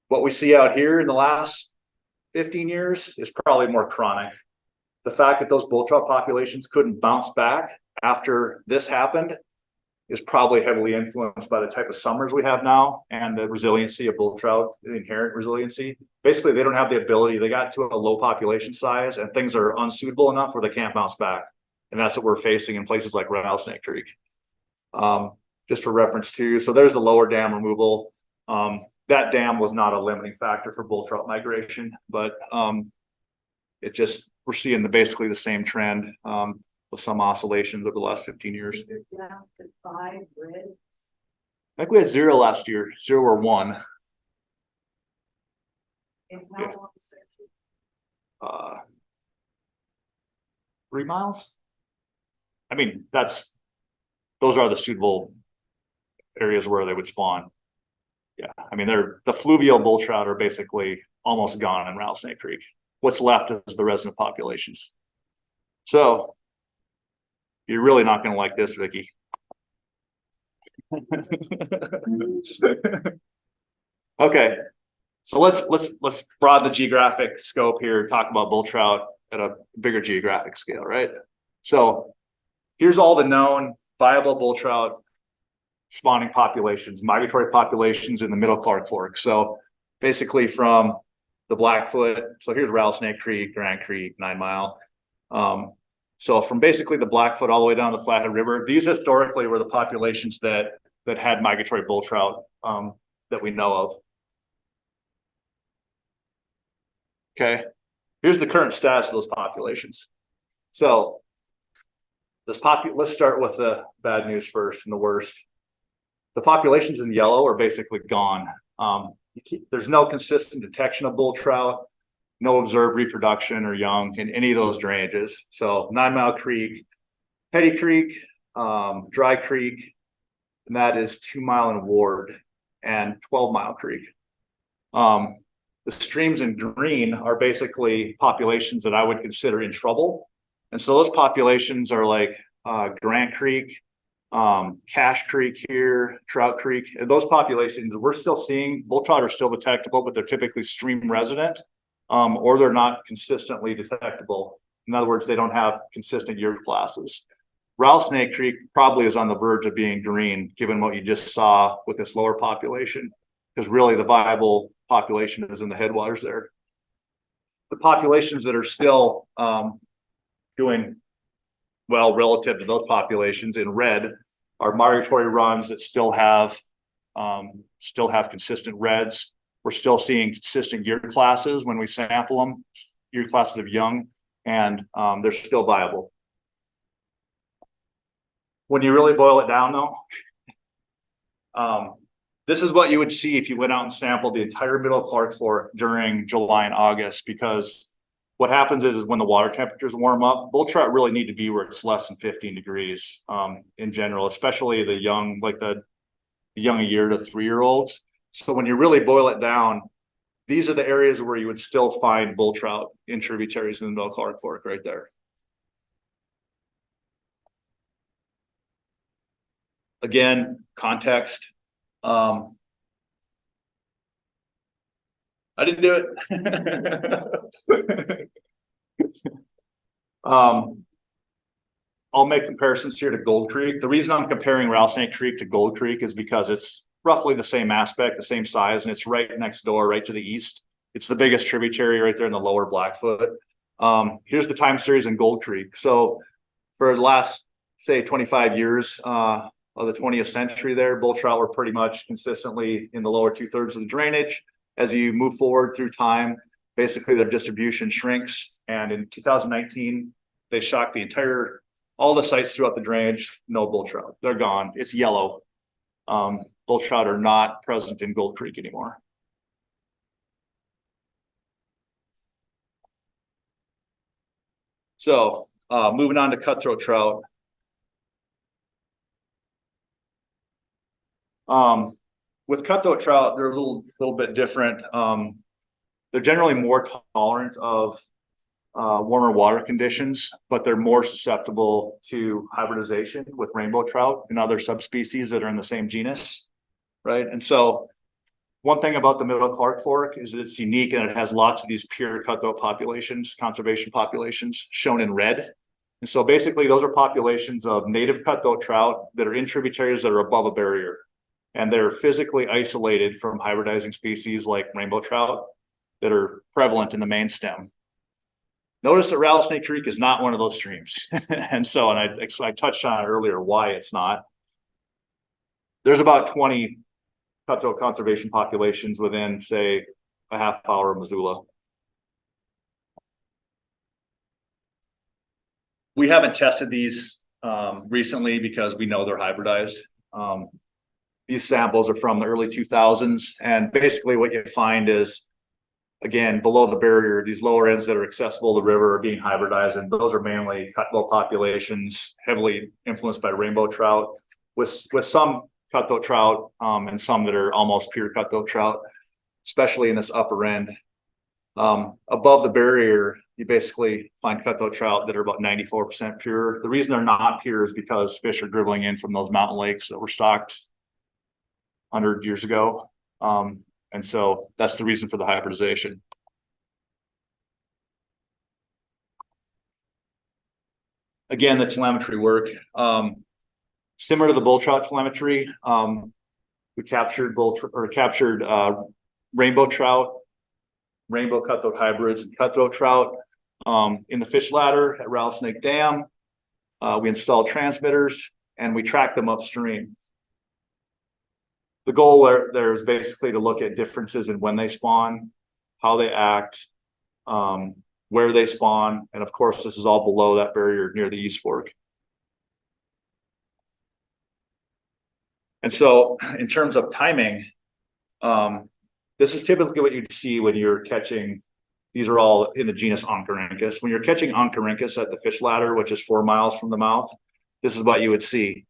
What we see out here in the last 15 years is probably more chronic. The fact that those bull trout populations couldn't bounce back after this happened is probably heavily influenced by the type of summers we have now and the resiliency of bull trout, the inherent resiliency. Basically, they don't have the ability, they got to a low population size and things are unsuitable enough where they can't bounce back. And that's what we're facing in places like Rattlesnake Creek. Just for reference too, so there's the lower dam removal. That dam was not a limiting factor for bull trout migration, but it just, we're seeing basically the same trend with some oscillations over the last 15 years. Down to 5 reds. I think we had 0 last year, 0 or 1. And how Yeah. long is it? 3 miles. I mean, those are the suitable areas where they would spawn. Yeah, I mean, the fluvial bull trout are basically almost gone in Rattlesnake Creek. What's left is the resident populations. So you're really not going to like this, Vicky. Okay, so let's broaden the geographic scope here, talk about bull trout at a bigger geographic scale, right? So here's all the known viable bull trout spawning populations, migratory populations in the middle Clark Fork. So basically from the Blackfoot, so here's Rattlesnake Creek, Grand Creek, 9 Mile. So from basically the Blackfoot all the way down the Flathead River, these historically were the populations that had migratory bull trout that we know of. Okay, here's the current status of those populations. So let's start with the bad news first and the worst. The populations in yellow are basically gone. There's no consistent detection of bull trout, no observed reproduction or young in any of those drainages. So 9 Mile Creek, Petty Creek, Dry Creek, and that is 2 Mile and Ward, and 12 Mile Creek. The streams in green are basically populations that I would consider in trouble. And so those populations are like Grant Creek, Cache Creek here, Trout Creek. And those populations, we're still seeing bull trout are still detectable, but they're typically stream resident, or they're not consistently detectable. In other words, they don't have consistent year classes. Rattlesnake Creek probably is on the verge of being green, given what you just saw with this lower population, because really the viable population is in the headwaters there. The populations that are still doing well relative to those populations in red are migratory runs that still have consistent reds. We're still seeing consistent year classes when we sample them, year classes of young, and they're still viable. When you really boil it down though, this is what you would see if you went out and sampled the entire middle of Clark Fork during July and August, because what happens is when the water temperatures warm up, bull trout really need to be where it's less than 15 degrees in general, especially the young, like the young a year to 3-year-olds. So when you really boil it down, these are the areas where you would still find bull trout in tributaries in the Middle Clark Fork right there. Again, context. I didn't do it. I'll make comparisons here to Gold Creek. The reason I'm comparing Rattlesnake Creek to Gold Creek is because it's roughly the same aspect, the same size, and it's right next door, right to the east. It's the biggest tributary right there in the lower Blackfoot. Here's the time series in Gold Creek. So for the last, say, 25 years of the 20th century there, bull trout were pretty much consistently in the lower 2/3 of the drainage. As you move forward through time, basically their distribution shrinks. And in 2019, they shocked all the sites throughout the drainage, no bull trout. They're gone. It's yellow. Bull trout are not present in Gold Creek anymore. So moving on to cutthroat trout. With cutthroat trout, they're a little bit different. They're generally more tolerant of warmer water conditions, but they're more susceptible to hybridization with rainbow trout and other subspecies that are in the same genus, right? And so one thing about the Middle Clark Fork is that it's unique and it has lots of these pure cutthroat populations, conservation populations shown in red. And so basically those are populations of native cutthroat trout that are in tributaries that are above a barrier. And they're physically isolated from hybridizing species like rainbow trout that are prevalent in the main stem. Notice that Rattlesnake Creek is not one of those streams. And I touched on it earlier why it's not. There's about 20 cutthroat conservation populations within, say, a half hour of Missoula. We haven't tested these recently because we know they're hybridized. These samples are from the early 2000s. And basically what you find is, again, below the barrier, these lower ends that are accessible to the river are being hybridized, and those are mainly cutthroat populations, heavily influenced by rainbow trout, with some cutthroat trout and some that are almost pure cutthroat trout, especially in this upper end. Above the barrier, you basically find cutthroat trout that are about 94% pure. The reason they're not pure is because fish are dribbling in from those mountain lakes that were stocked 100 years ago. And so that's the reason for the hybridization. Again, the telemetry work. Similar to the bull trout telemetry, we captured rainbow trout, rainbow cutthroat hybrids, and cutthroat trout in the fish ladder at Rattlesnake Dam. We installed transmitters and we tracked them upstream. The goal there is basically to look at differences in when they spawn, how they act, where they spawn, and of course, this is all below that barrier near the East Fork. And so, in terms of timing, this is typically what you'd see when you're catching. These are all in the genus Oncorhynchus. When you're catching Oncorhynchus at the fish ladder, which is 4 miles from the mouth, this is what you would see.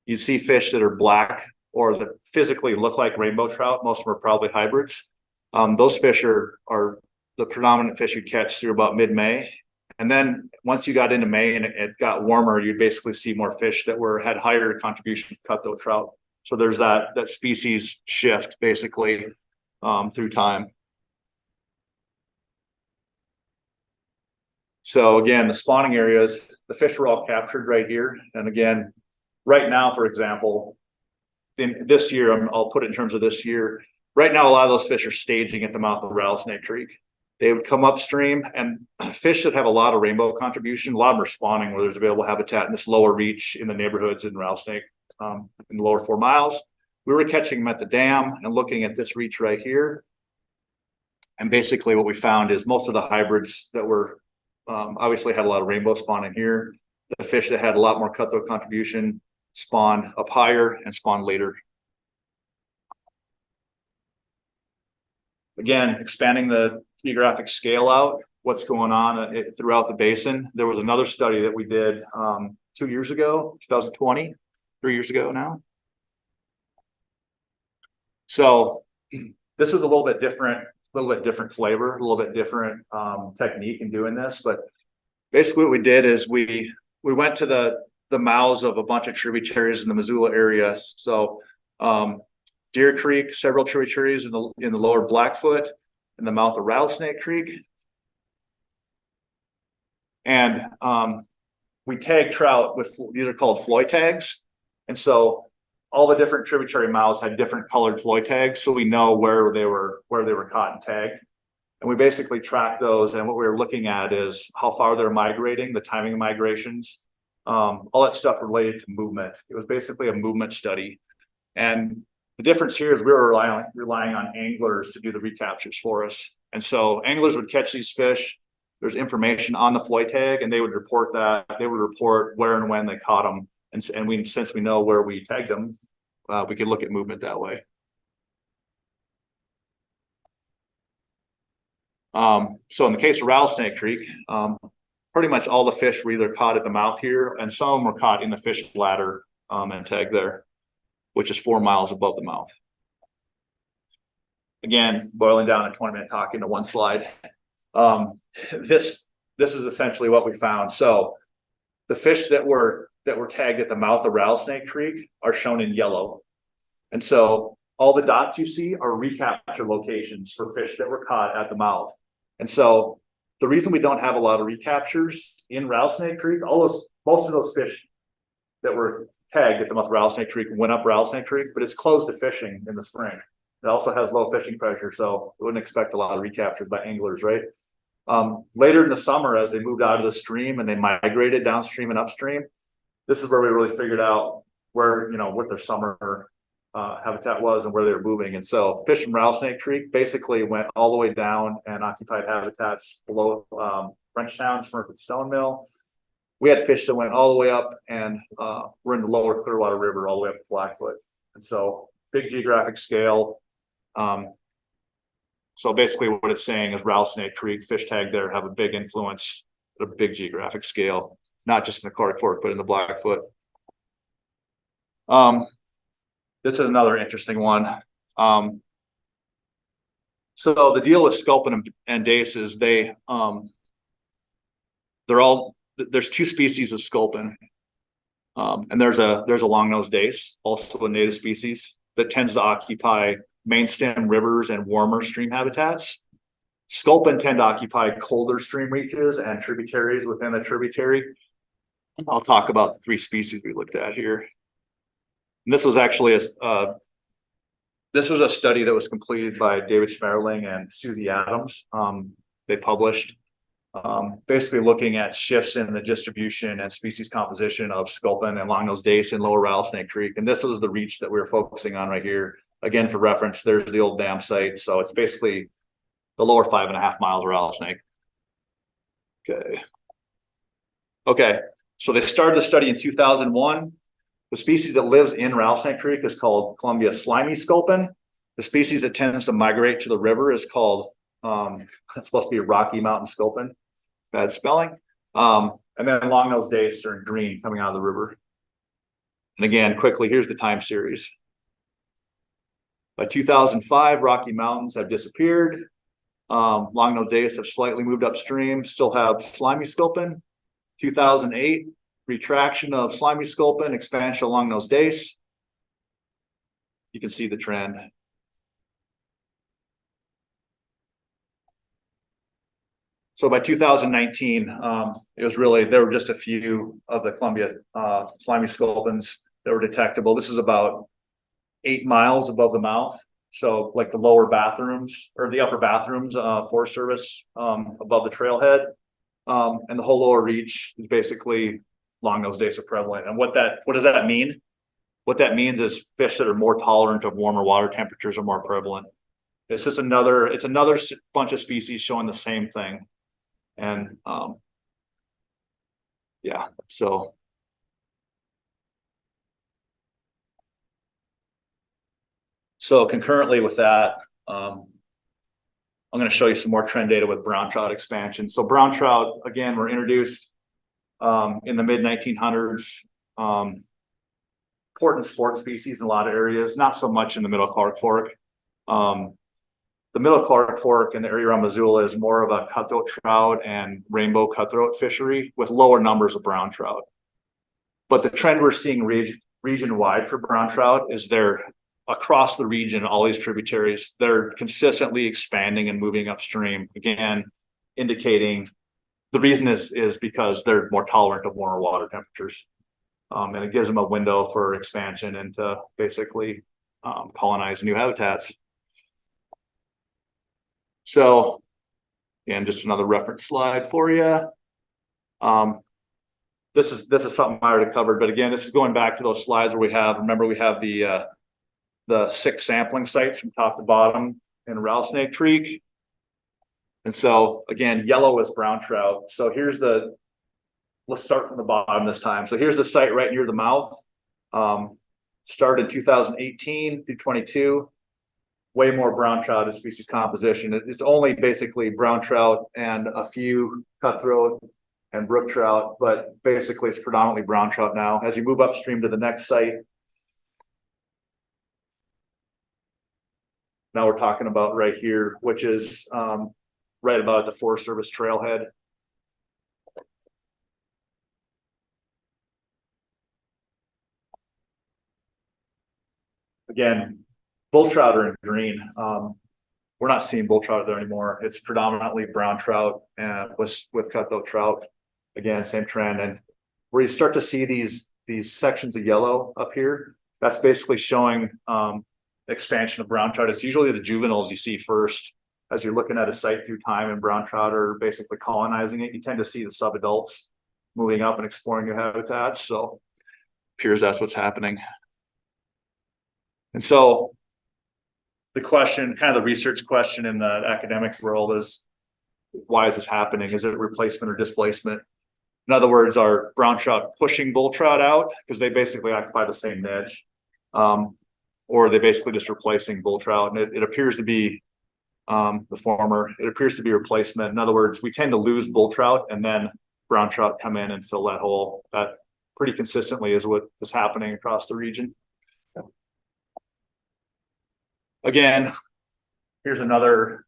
You'd see fish that are black or that physically look like rainbow trout. Most of them are probably hybrids. Those fish are the predominant fish you'd catch through about mid-May. And then once you got into May and it got warmer, you'd basically see more fish that had higher contribution to cutthroat trout. So there's that species shift basically through time. So again, the spawning areas, the fish were all captured right here. And again, right now, for example, in this year, I'll put it in terms of this year. Right now, a lot of those fish are staging at the mouth of Rattlesnake Creek. They would come upstream, and fish that have a lot of rainbow contribution, a lot of them are spawning where there's available habitat in this lower reach in the neighborhoods in Rattlesnake, in the lower 4 miles. We were catching them at the dam and looking at this reach right here. And basically what we found is most of the hybrids that were obviously had a lot of rainbow spawn in here. The fish that had a lot more cutthroat contribution spawned up higher and spawned later. Again, expanding the geographic scale out, what's going on throughout the basin. There was another study that we did 2 years ago, 2020, 3 years ago now. So this was a little bit different flavor, a little bit different technique in doing this. But basically what we did is we went to the mouths of a bunch of tributaries in the Missoula area. So Deer Creek, several tributaries in the lower Blackfoot, in the mouth of Rattlesnake Creek. And we tag trout with, these are called Floy tags. And so all the different tributary mouths had different colored Floy tags. So we know where they were caught and tagged. And we basically track those. And what we were looking at is how far they're migrating, the timing of migrations, all that stuff related to movement. It was basically a movement study. And the difference here is we were relying on anglers to do the recaptures for us. And so anglers would catch these fish. There's information on the Floy tag, and they would report that. They would report where and when they caught them. And since we know where we tagged them, we could look at movement that way. So in the case of Rattlesnake Creek, pretty much all the fish were either caught at the mouth here, and some were caught in the fish bladder and tagged there, which is 4 miles above the mouth. Again, boiling down a 20-minute talk into one slide. This is essentially what we found. So the fish that were tagged at the mouth of Rattlesnake Creek are shown in yellow. And so all the dots you see are recapture locations for fish that were caught at the mouth. And so the reason we don't have a lot of recaptures in Rattlesnake Creek, most of those fish that were tagged at the mouth of Rattlesnake Creek went up Rattlesnake Creek, but it's closed to fishing in the spring. It also has low fishing pressure, so we wouldn't expect a lot of recaptures by anglers, right? Later in the summer, as they moved out of the stream and they migrated downstream and upstream, this is where we really figured out where, what their summer habitat was and where they were moving. And so fish from Rattlesnake Creek basically went all the way down and occupied habitats below Frenchtown, Smurfett Stone Mill. We had fish that went all the way up and we're in the lower Clearwater River all the way up to Blackfoot. And so big geographic scale. So basically what it's saying is Rattlesnake Creek, fish tag there have a big influence at a big geographic scale, not just in the Aquatic Fork, but in the Blackfoot. This is another interesting one. So the deal with sculpin and dace is there's 2 species of sculpin. And there's a long-nosed dace, also a native species that tends to occupy main stem rivers and warmer stream habitats. Sculpin tend to occupy colder stream reaches and tributaries within the tributary. I'll talk about the 3 species we looked at here. And this was actually this was a study that was completed by David Schmerling and Susie Adams. They published basically looking at shifts in the distribution and species composition of sculpin and long-nosed dace in lower Rattlesnake Creek. And this was the reach that we were focusing on right here. Again, for reference, there's the old dam site. So it's basically the lower 5.5 miles of Rattlesnake. Okay. So they started the study in 2001. The species that lives in Rattlesnake Creek is called Columbia slimy sculpin. The species that tends to migrate to the river is called, it's supposed to be Rocky Mountain sculpin. Bad spelling. And then long-nosed dace are in green coming out of the river. And again, quickly, here's the time series. By 2005, Rocky Mountains have disappeared. Long-nosed dace have slightly moved upstream, still have slimy sculpin. 2008, retraction of slimy sculpin, expansion of long-nosed dace. You can see the trend. So by 2019, it was really, there were just a few of the Columbia slimy sculpins that were detectable. This is about 8 miles above the mouth. So like the lower bathrooms or the upper bathrooms, Forest Service above the trailhead. And the whole lower reach is basically long-nosed dace are prevalent. And what does that mean? What that means is fish that are more tolerant of warmer water temperatures are more prevalent. It's another bunch of species showing the same thing. And yeah, so concurrently with that, I'm going to show you some more trend data with brown trout expansion. So brown trout, again, were introduced in the mid-1900s. Important sport species in a lot of areas, not so much in the middle Aquatic Fork. The middle Clark Fork and the area around Missoula is more of a cutthroat trout and rainbow cutthroat fishery with lower numbers of brown trout. But the trend we're seeing region wide for brown trout is they're across the region, all these tributaries, they're consistently expanding and moving upstream, again, indicating the reason is because they're more tolerant of warmer water temperatures. And it gives them a window for expansion and to basically colonize new habitats. So, again, just another reference slide for you. This is something I already covered, but again, this is going back to those slides where we have, remember we have the 6 sampling sites from top to bottom in Rattlesnake Creek. And so again, yellow is brown trout. So let's start from the bottom this time. So here's the site right near the mouth. Started in 2018 through 22. Way more brown trout in species composition. It's only basically brown trout and a few cutthroat and brook trout, but basically it's predominantly brown trout now. As you move upstream to the next site, now we're talking about right here, which is right about at the Forest Service trailhead. Again, bull trout are in green. We're not seeing bull trout there anymore. It's predominantly brown trout and with cutthroat trout. Again, same trend. And where you start to see these sections of yellow up here, that's basically showing expansion of brown trout. It's usually the juveniles you see first as you're looking at a site through time, and brown trout are basically colonizing it. You tend to see the subadults moving up and exploring new habitats. So appears that's what's happening. And so the question, kind of the research question in the academic world is, why is this happening? Is it replacement or displacement? In other words, are brown trout pushing bull trout out because they basically occupy the same niche? Or are they basically just replacing bull trout? And it appears to be the former. It appears to be replacement. In other words, we tend to lose bull trout and then brown trout come in and fill that hole. That pretty consistently is what is happening across the region. Again, here's another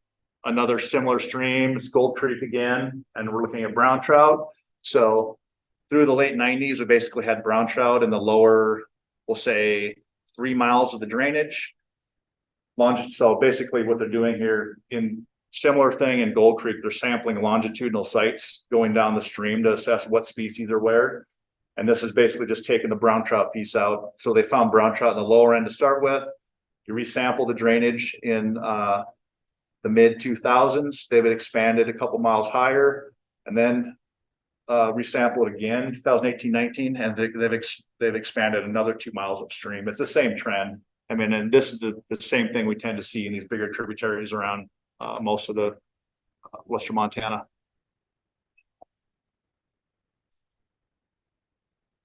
similar stream. It's Gold Creek again, and we're looking at brown trout. So through the late 90s, we basically had brown trout in the lower, we'll say 3 miles of the drainage. So basically what they're doing here, in similar thing in Gold Creek, they're sampling longitudinal sites going down the stream to assess what species are where. And this is basically just taking the brown trout piece out. So they found brown trout in the lower end to start with. You resample the drainage in the mid 2000s. They've expanded a couple miles higher, and then resample it again 2018-19, and they've expanded another 2 miles upstream. It's the same trend. I mean, and this is the same thing we tend to see in these bigger tributaries around most of the western Montana.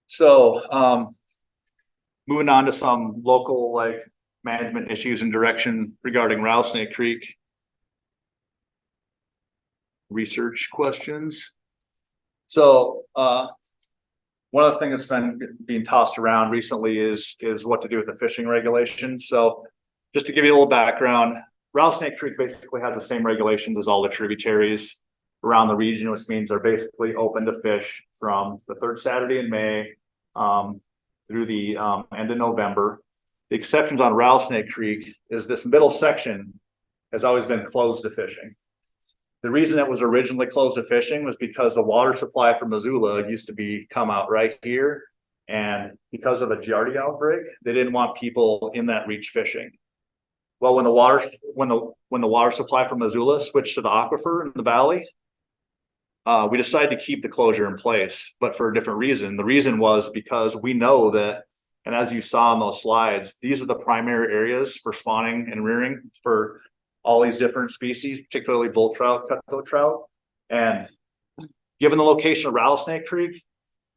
So moving on to some local management issues and direction regarding Rattlesnake Creek. Research questions. So one of the things that's been being tossed around recently is what to do with the fishing regulations. So just to give you a little background, Rattlesnake Creek basically has the same regulations as all the tributaries around the region, which means they're basically open to fish from the 3rd Saturday in May through the end of November. The exceptions on Rattlesnake Creek is this middle section has always been closed to fishing. The reason it was originally closed to fishing was because the water supply from Missoula used to come out right here. And because of a Giardia outbreak, they didn't want people in that reach fishing. Well, when the water supply from Missoula switched to the aquifer in the valley, we decided to keep the closure in place, but for a different reason. The reason was because we know that, and as you saw in those slides, these are the primary areas for spawning and rearing for all these different species, particularly bull trout, cutthroat trout. And given the location of Rattlesnake Creek,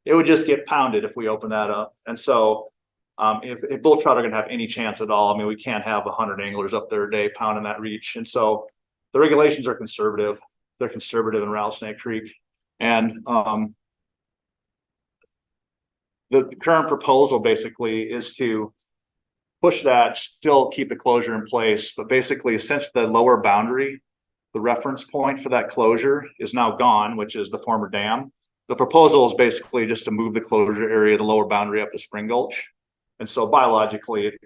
it would just get pounded if we open that up. And so if bull trout are going to have any chance at all, I mean, we can't have 100 anglers up there a day pounding that reach. And so the regulations are conservative. They're conservative in Rattlesnake Creek. And the current proposal basically is to push that, still keep the closure in place, but basically since the lower boundary, the reference point for that closure is now gone, which is the former dam. The proposal is basically just to move the closure area, the lower boundary up to Spring Gulch. And so biologically, it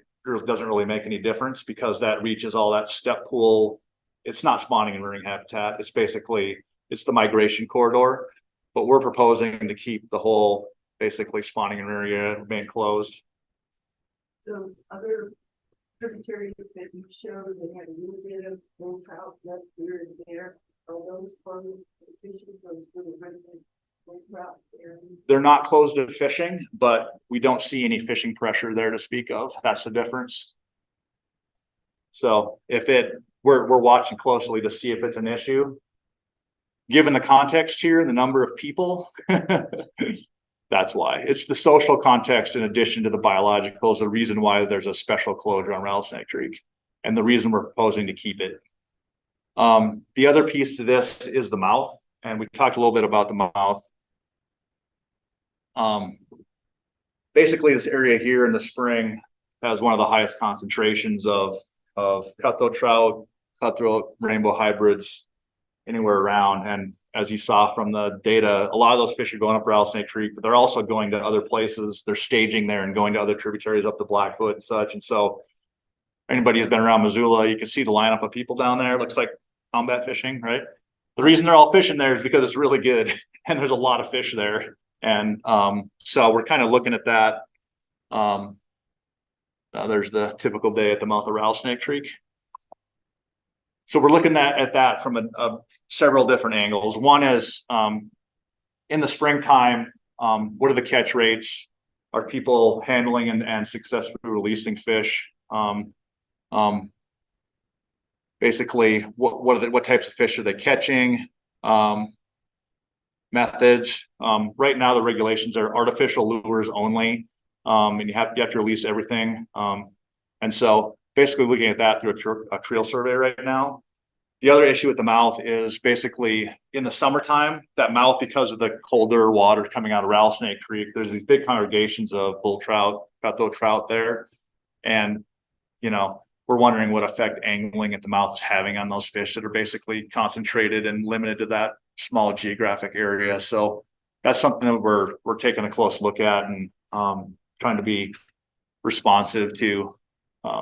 doesn't really make any difference because that reaches all that step pool. It's not spawning and rearing habitat. It's basically, it's the migration corridor, but we're proposing to keep the whole basically spawning and rearing area remain closed. Those other tributaries that you showed, they had a little bit of bull trout left here and there. Are those closed to fishing? Those really resident bull trout areas? They're not closed to fishing, but we don't see any fishing pressure there to speak of. That's the difference. So if we're watching closely to see if it's an issue. Given the context here and the number of people, that's why. It's the social context in addition to the biological is the reason why there's a special closure on Rattlesnake Creek and the reason we're proposing to keep it. The other piece to this is the mouth, and we talked a little bit about the mouth. Basically this area here in the spring has one of the highest concentrations of cutthroat trout, cutthroat rainbow hybrids anywhere around. And as you saw from the data, a lot of those fish are going up Rattlesnake Creek, but they're also going to other places. They're staging there and going to other tributaries up the Blackfoot and such. And so anybody who's been around Missoula, you can see the lineup of people down there. It looks like combat fishing, right? The reason they're all fishing there is because it's really good and there's a lot of fish there. And so we're kind of looking at that. There's the typical day at the mouth of Rattlesnake Creek. So we're looking at that from several different angles. One is in the springtime, what are the catch rates? Are people handling and successfully releasing fish? Basically, what types of fish are they catching? Methods. Right now, the regulations are artificial lures only, and you have to release everything. And so basically looking at that through a trail survey right now. The other issue with the mouth is basically in the summertime, that mouth, because of the colder water coming out of Rattlesnake Creek, there's these big congregations of bull trout, cutthroat trout there. And, you know, we're wondering what effect angling at the mouth is having on those fish that are basically concentrated and limited to that small geographic area. So that's something that we're taking a close look at and trying to be responsive to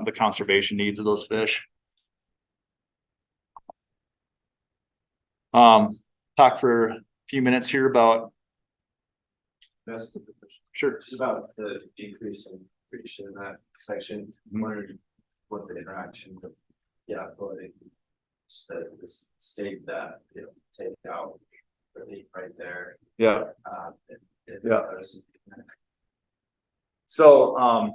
the conservation needs of those fish. Talk for a few minutes here about. Yes, Sure. just about the increase in creation in that section. I'm wondering what the interaction with, but just the state that, take out really right there. Yeah. Yeah. So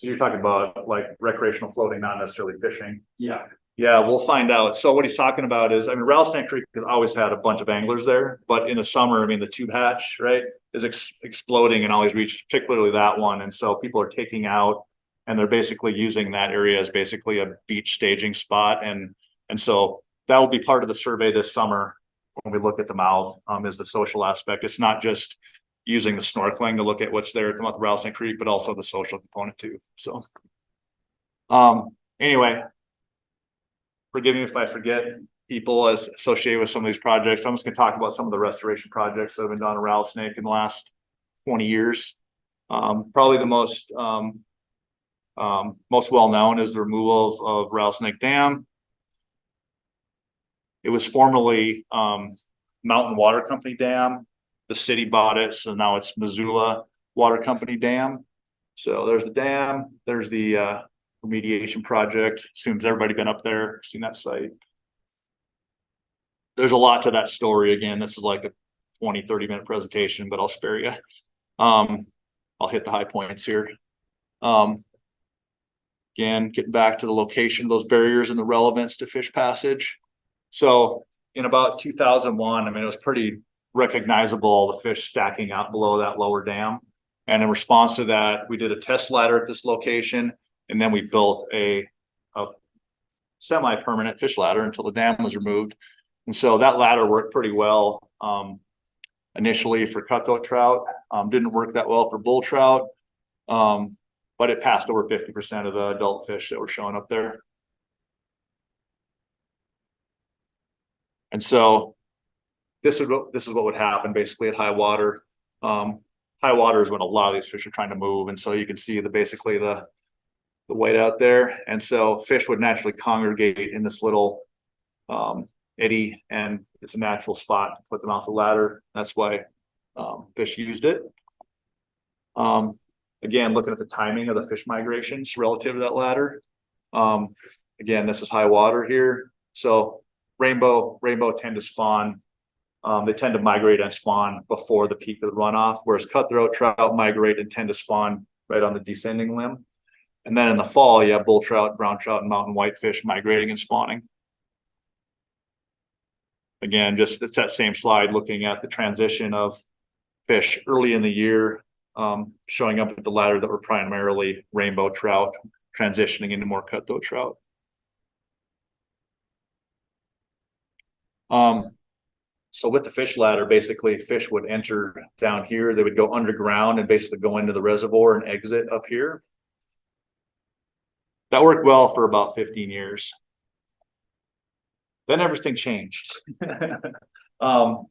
you're talking about like recreational floating, not necessarily fishing. Yeah. Yeah, we'll find out. So what he's talking about is, I mean, Rattlesnake Creek has always had a bunch of anglers there, but in the summer, I mean, the tube hatch, right, is exploding in all these reaches, particularly that one. And so people are taking out and they're basically using that area as basically a beach staging spot. And so that will be part of the survey this summer when we look at the mouth, is the social aspect. It's not just using the snorkeling to look at what's there at the mouth of Rattlesnake Creek, but also the social component too. So anyway, forgive me if I forget people as associated with some of these projects. I'm just going to talk about some of the restoration projects that have been done in Rattlesnake in the last 20 years. Probably the most well-known is the removal of Rattlesnake Dam. It was formerly Mountain Water Company Dam. The city bought it, so now it's Missoula Water Company Dam. So there's the dam, there's the remediation project. Assumes everybody been up there, seen that site. There's a lot to that story. Again, this is like a 20-30 minute presentation, but I'll spare you. I'll hit the high points here. Again, getting back to the location of those barriers and the relevance to fish passage. So in about 2001, I mean, it was pretty recognizable, the fish stacking out below that lower dam. And in response to that, we did a test ladder at this location. And then we built a semi-permanent fish ladder until the dam was removed. And so that ladder worked pretty well initially for cutthroat trout. Didn't work that well for bull trout. but it passed over 50% of the adult fish that were showing up there. And so this is what would happen basically at high water. High water is when a lot of these fish are trying to move, and so you can see basically the white out there, and so fish would naturally congregate in this little eddy, and it's a natural spot to put them off the ladder. That's why fish used it. Again, looking at the timing of the fish migrations relative to that ladder. Again, this is high water here, so rainbow tend to spawn. They tend to migrate and spawn before the peak of the runoff, whereas cutthroat trout migrate and tend to spawn right on the descending limb. And then in the fall, you have bull trout, brown trout, and mountain whitefish migrating and spawning. Again, just it's that same slide looking at the transition of fish early in the year, showing up at the ladder that were primarily rainbow trout, transitioning into more cutthroat trout. So with the fish ladder, basically fish would enter down here. They would go underground and basically go into the reservoir and exit up here. That worked well for about 15 years. Then everything changed. So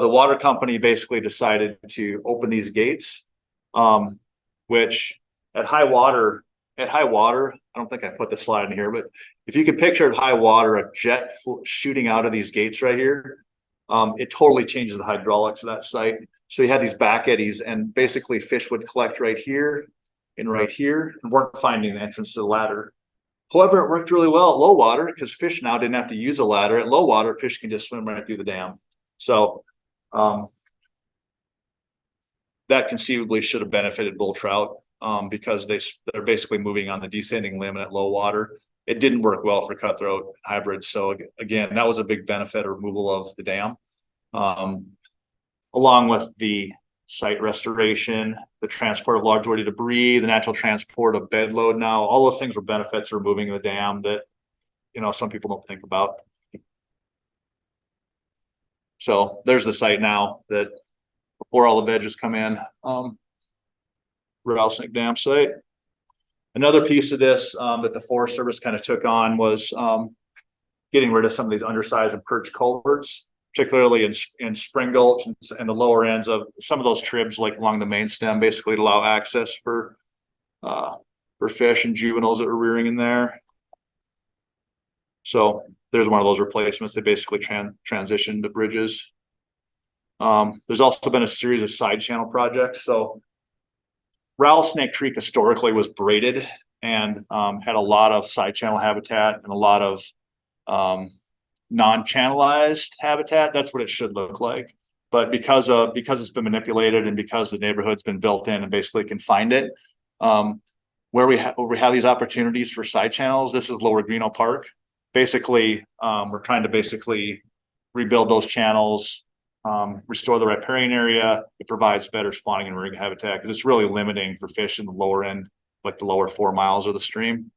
the water company basically decided to open these gates, which at high water, I don't think I put the slide in here, but if you could picture at high water, a jet shooting out of these gates right here, it totally changes the hydraulics of that site. So you had these back eddies, and basically fish would collect right here and right here, and weren't finding the entrance to the ladder. However, it worked really well at low water because fish now didn't have to use a ladder. At low water, fish can just swim right through the dam. So that conceivably should have benefited bull trout because they're basically moving on the descending limb at low water. It didn't work well for cutthroat hybrids. So again, that was a big benefit of removal of the dam, along with the site restoration, the transport of large woody debris, the natural transport of bed load. Now, all those things were benefits of removing the dam that, some people don't think about. So there's the site now that before all the veggies come in, Rattlesnake Dam site. Another piece of this that the Forest Service kind of took on was getting rid of some of these undersized and perch culverts, particularly in Spring Gulch and the lower ends of some of those tribs, like along the main stem, basically to allow access for fish and juveniles that were rearing in there. So there's one of those replacements. They basically transitioned to bridges. There's also been a series of side channel projects. So Rattlesnake Creek historically was braided and had a lot of side channel habitat and a lot of non-channelized habitat. That's what it should look like. But because it's been manipulated and because the neighborhood's been built in and basically can find it, where we have these opportunities for side channels, this is Lower Greeno Park. Basically, we're trying to basically rebuild those channels, restore the riparian area. It provides better spawning and rearing habitat because it's really limiting for fish in the lower end, like the lower 4 miles of the stream.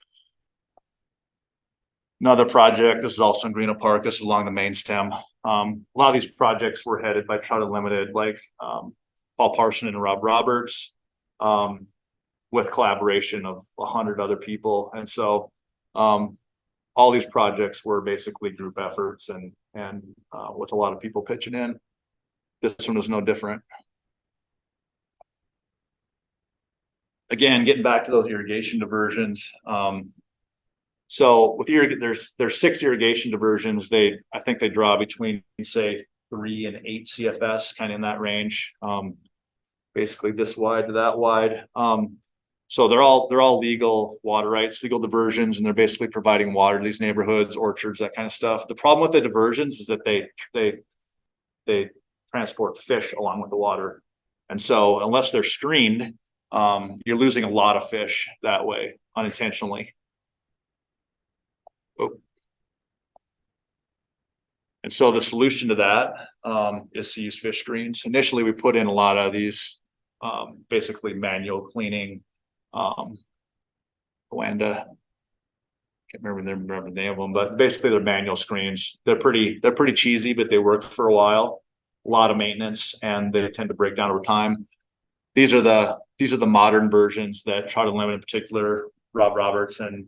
Another project, this is also in Greeno Park. This is along the main stem. A lot of these projects were headed by Trout Unlimited, like Paul Parson and Rob Roberts, with collaboration of 100 other people. And so all these projects were basically group efforts and with a lot of people pitching in. This one is no different. Again, getting back to those irrigation diversions. So with there's 6 irrigation diversions. I think they draw between, say, 3 and 8 CFS, kind of in that range. Basically this wide to that wide. So they're all legal water rights, legal diversions, and they're basically providing water to these neighborhoods, orchards, that kind of stuff. The problem with the diversions is that they transport fish along with the water. And so unless they're screened, you're losing a lot of fish that way unintentionally. Oh. And so the solution to that is to use fish screens. Initially, we put in a lot of these basically manual cleaning. Wanda, can't remember the name of them, but basically they're manual screens. They're pretty cheesy, but they work for a while. A lot of maintenance, and they tend to break down over time. these are the modern versions that Trout Unlimited in particular, Rob Roberts and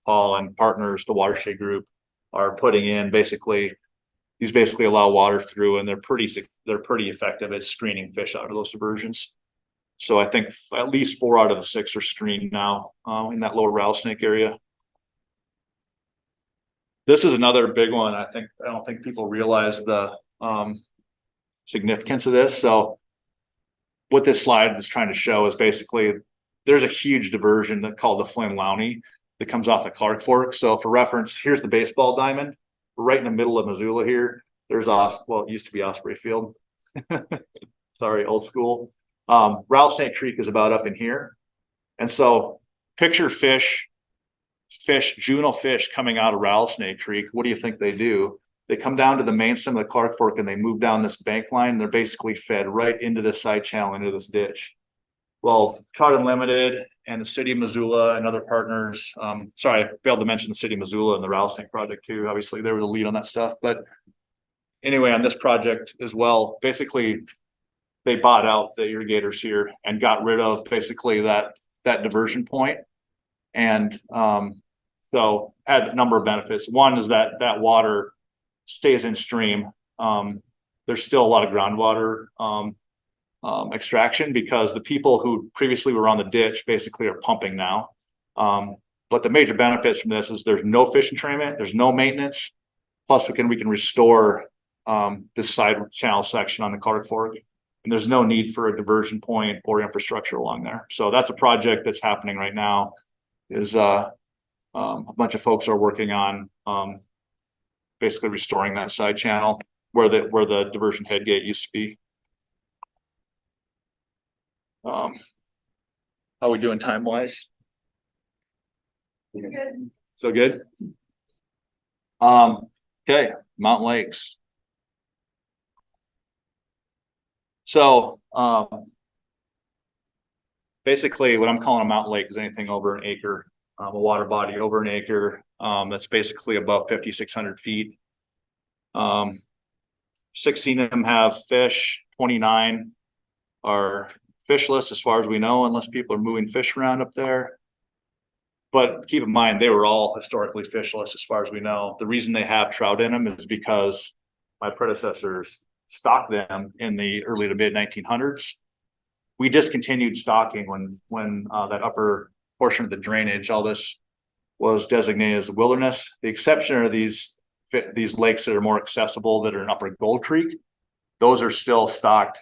Paul and partners, the Watershed Group, are putting in. These basically allow water through, and they're pretty effective at screening fish out of those diversions. So I think at least 4 out of the 6 are screened now in that lower rattlesnake area. This is another big one. I don't think people realize the significance of this. So what this slide is trying to show is basically there's a huge diversion called the Flynn Lowney that comes off the Clark Fork. So for reference, here's the baseball diamond. We're right in the middle of Missoula here. There's it used to be Osprey Field. Sorry, old school. Rattlesnake Creek is about up in here. And so picture juvenile fish coming out of Rattlesnake Creek. What do you think they do? They come down to the main stem of the Clark Fork and they move down this bank line. And they're basically fed right into this side channel, into this ditch. Well, Trout Unlimited and the city of Missoula and other partners. Sorry, I failed to mention the city of Missoula and the Rattlesnake project too. Obviously, they were the lead on that stuff. But anyway, on this project as well, basically they bought out the irrigators here and got rid of basically that diversion point. And so had a number of benefits. One is that water stays in stream. There's still a lot of groundwater extraction because the people who previously were on the ditch basically are pumping now. But the major benefits from this is there's no fish entrainment, there's no maintenance. Plus we can restore this side channel section on the Clark Fork, and there's no need for a diversion point or infrastructure along there. So that's a project that's happening right now. Is a bunch of folks are working on basically restoring that side channel where the diversion head gate used to be. How are we doing time wise? Good. So good. Okay, mountain lakes. So basically what I'm calling a mountain lake is anything over an acre, a water body over an acre. That's basically above 5,600 feet. 16 of them have fish, 29 are fishless as far as we know, unless people are moving fish around up there. But keep in mind, they were all historically fishless as far as we know. The reason they have trout in them is because my predecessors stocked them in the early to mid 1900s. We discontinued stocking when that upper portion of the drainage, all this was designated as a wilderness. The exception are these lakes that are more accessible that are in Upper Gold Creek. Those are still stocked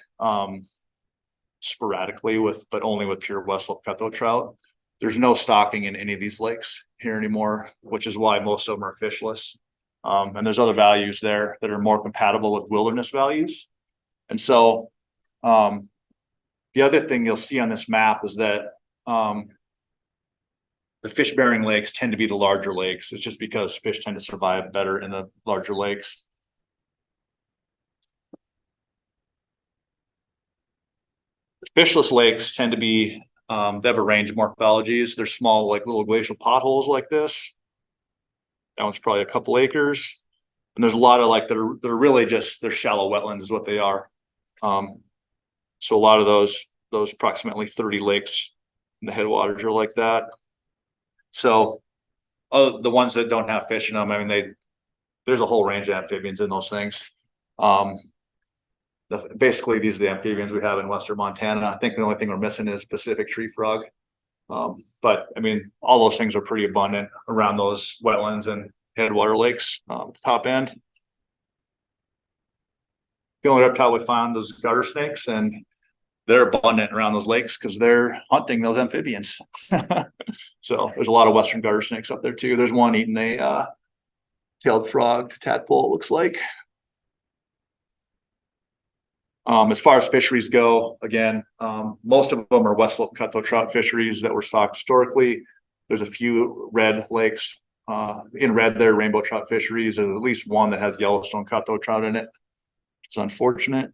sporadically but only with pure Westlope cutthroat trout. There's no stocking in any of these lakes here anymore, which is why most of them are fishless. And there's other values there that are more compatible with wilderness values. And so the other thing you'll see on this map is that the fish bearing lakes tend to be the larger lakes. It's just because fish tend to survive better in the larger lakes. The fishless lakes tend to be, they have a range of morphologies. They're small, like little glacial potholes like this. That one's probably a couple acres. And there's a lot of like, they're really just, they're shallow wetlands is what they are. So a lot of those approximately 30 lakes in the headwaters are like that. So the ones that don't have fish in them, I mean, there's a whole range of amphibians in those things. Basically, these are the amphibians we have in Western Montana. I think the only thing we're missing is Pacific tree frog. But I mean, all those things are pretty abundant around those wetlands and headwater lakes, top end. The only reptile we found is garter snakes, and they're abundant around those lakes because they're hunting those amphibians. So there's a lot of Western garter snakes up there too. There's one eating a tailed frog tadpole, it looks like. As far as fisheries go, again, most of them are Westlope cutthroat trout fisheries that were stocked historically. There's a few red lakes. In red, there are rainbow trout fisheries. There's at least one that has Yellowstone cutthroat trout in it. It's unfortunate.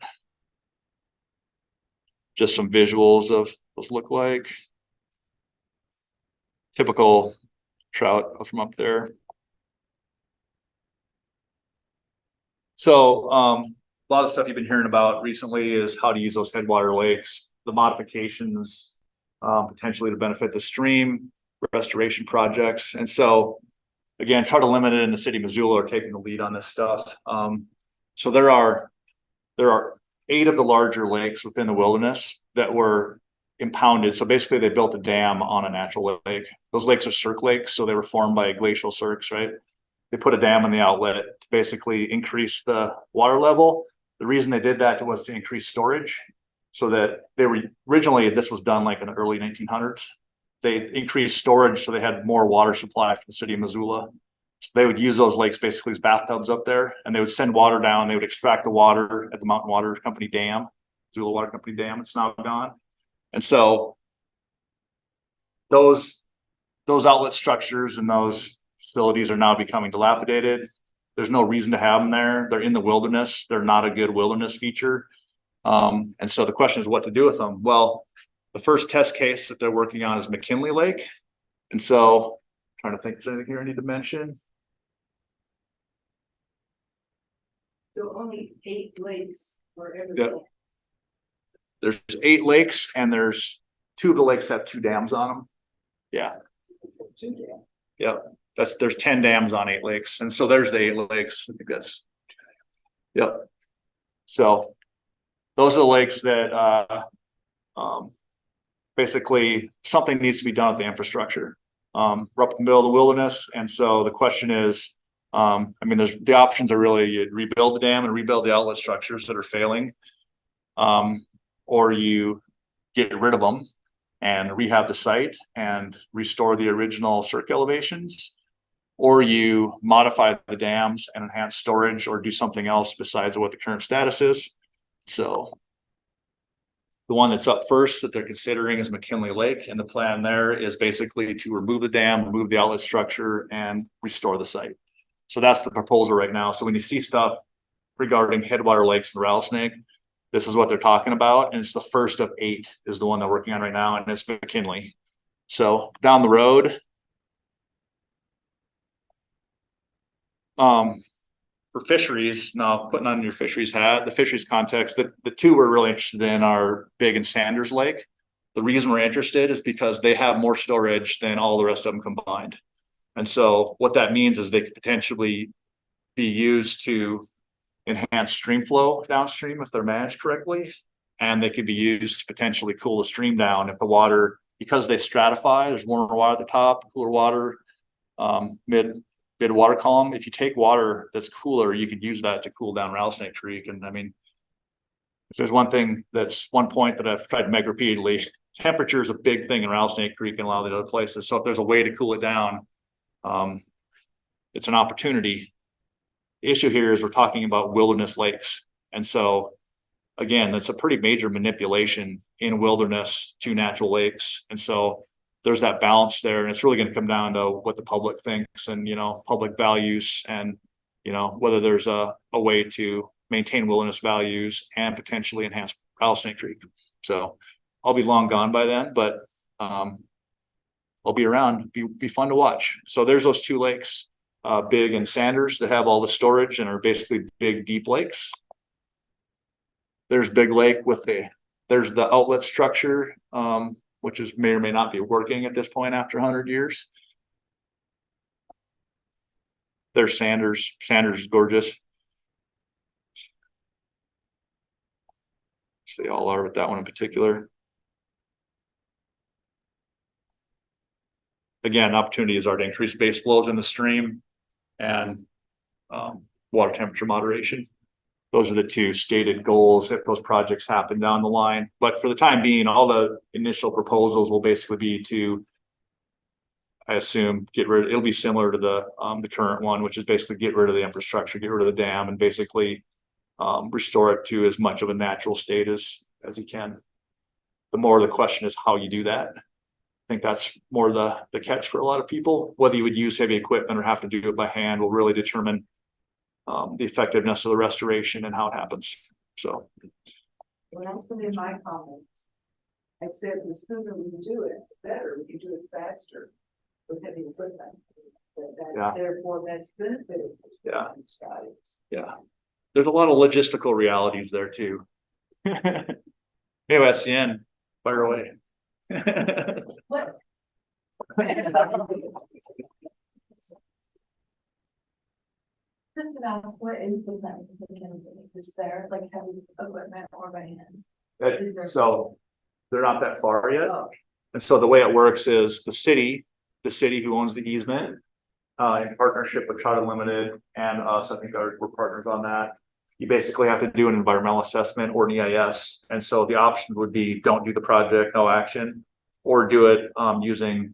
Just some visuals of those look like. Typical trout from up there. So a lot of stuff you've been hearing about recently is how to use those headwater lakes. the modifications potentially to benefit the stream, restoration projects. And so again, try to limit it, in the city of Missoula are taking the lead on this stuff. So there are 8 of the larger lakes within the wilderness that were impounded. So basically they built a dam on a natural lake. Those lakes are cirque lakes, so they were formed by glacial cirques, right? They put a dam in the outlet to basically increase the water level. The reason they did that was to increase storage, so that they were originally, this was done like in the early 1900s. They increased storage so they had more water supply for the city of Missoula. So they would use those lakes basically as bathtubs up there, and they would send water down. They would extract the water at the Mountain Water Company Dam, Missoula Water Company Dam. It's now gone. And so those outlet structures and those facilities are now becoming dilapidated. There's no reason to have them there. They're in the wilderness. They're not a good wilderness feature. And so the question is what to do with them. Well, the first test case that they're working on is McKinley Lake. And so I'm trying to think, is there anything here I need to mention? So only 8 lakes wherever. Yeah. There's 8 lakes, and there's 2 of the lakes have 2 dams on them. Yeah. Yep. There's 10 dams on 8 lakes. And so there's the 8 lakes. I think that's, yep. So those are the lakes that basically something needs to be done with the infrastructure. We're up in the middle of the wilderness. And so the question is, I mean, the options are really you rebuild the dam and rebuild the outlet structures that are failing. Or you get rid of them and rehab the site and restore the original cirque elevations, or you modify the dams and enhance storage or do something else besides what the current status is. So the one that's up first that they're considering is McKinley Lake, and the plan there is basically to remove the dam, remove the outlet structure, and restore the site. So that's the proposal right now. So when you see stuff regarding headwater lakes and rattlesnake, this is what they're talking about, and it's the first of 8 is the one they're working on right now, and it's McKinley. So down the road, for fisheries, now putting on your fisheries hat, the fisheries context, the 2 we're really interested in are Big and Sanders Lake. The reason we're interested is because they have more storage than all the rest of them combined. And so what that means is they could potentially be used to enhance stream flow downstream if they're managed correctly. And they could be used to potentially cool the stream down if the water, because they stratify, there's warmer water at the top, cooler water, mid water column. If you take water that's cooler, you could use that to cool down Rattlesnake Creek. And I mean, if there's one point that I've tried to make repeatedly, temperature is a big thing in Rattlesnake Creek and a lot of the other places. So if there's a way to cool it down, it's an opportunity. The issue here is we're talking about wilderness lakes. And so again, that's a pretty major manipulation in wilderness to natural lakes. And so there's that balance there, and it's really going to come down to what the public thinks and, public values and, whether there's a way to maintain wilderness values and potentially enhance Rattlesnake Creek. So I'll be long gone by then, but I'll be around, be fun to watch. So there's those 2 lakes, Big and Sanders, that have all the storage and are basically big, deep lakes. There's Big Lake there's the outlet structure, which may or may not be working at this point after 100 years. There's Sanders. Sanders is gorgeous. They all are with that one in particular. Again, opportunities are to increase base flows in the stream and water temperature moderation. Those are the 2 stated goals if those projects happen down the line. But for the time being, all the initial proposals will basically be to, I assume, it'll be similar to the current one, which is basically get rid of the infrastructure, get rid of the dam, and basically restore it to as much of a natural state as you can. The more the question is how you do that. I think that's more the catch for a lot of people. Whether you would use heavy equipment or have to do it by hand will really determine the effectiveness of the restoration and how it happens. So When I put in my comments, I said the sooner we do it, the better. We can do it faster with heavy equipment. Yeah. Therefore, that's benefited. Yeah. Yeah. There's a lot of logistical realities there too. Anyway, that's the end. Fire away. What? Just to ask, what is the plan for the cannabis? Is there like heavy equipment or by hand? Is there- So they're not that far yet. Oh, And so the way it works is the city who owns the easement, in partnership with Trout Unlimited and us, I think we're partners on that. You basically have to do an environmental assessment or an EIS. And so the options would be don't do the project, no action, or do it using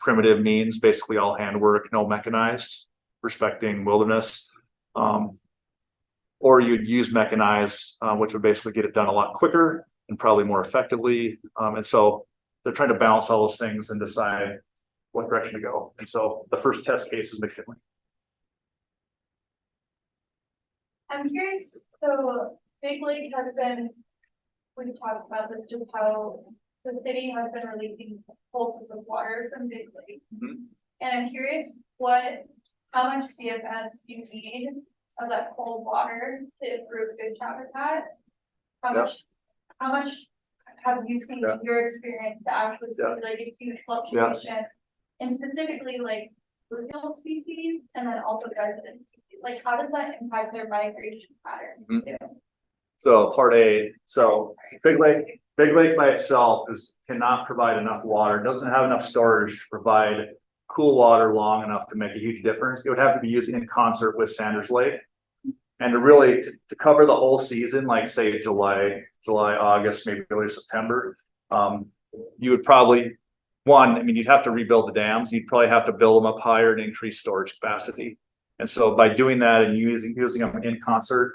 primitive means, basically all handwork, no mechanized, respecting wilderness. Or you'd use mechanized, which would basically get it done a lot quicker and probably more effectively. And so they're trying to balance all those things and decide what direction to go. And so the first test case is McKinley. I'm curious, so Big Lake has been, we've talked about this, just how the city has been releasing pulses of water from Big Lake. Mhm. And I'm curious how much CFS you need of that cold water to improve fish habitat? How Yeah. much have you seen Yeah. in your experience to actually see Yeah. like a huge fluctuation? And specifically like bluegill species and then also resident species, like how does that impact their migration patterns? Mhm. too? So part A, so Big Lake by itself cannot provide enough water, doesn't have enough storage to provide cool water long enough to make a huge difference. It would have to be used in concert with Sanders Lake. And to really, to cover the whole season, like say July, August, maybe early September, you would probably, you'd have to rebuild the dams. You'd probably have to build them up higher and increase storage capacity. And so by doing that and using them in concert,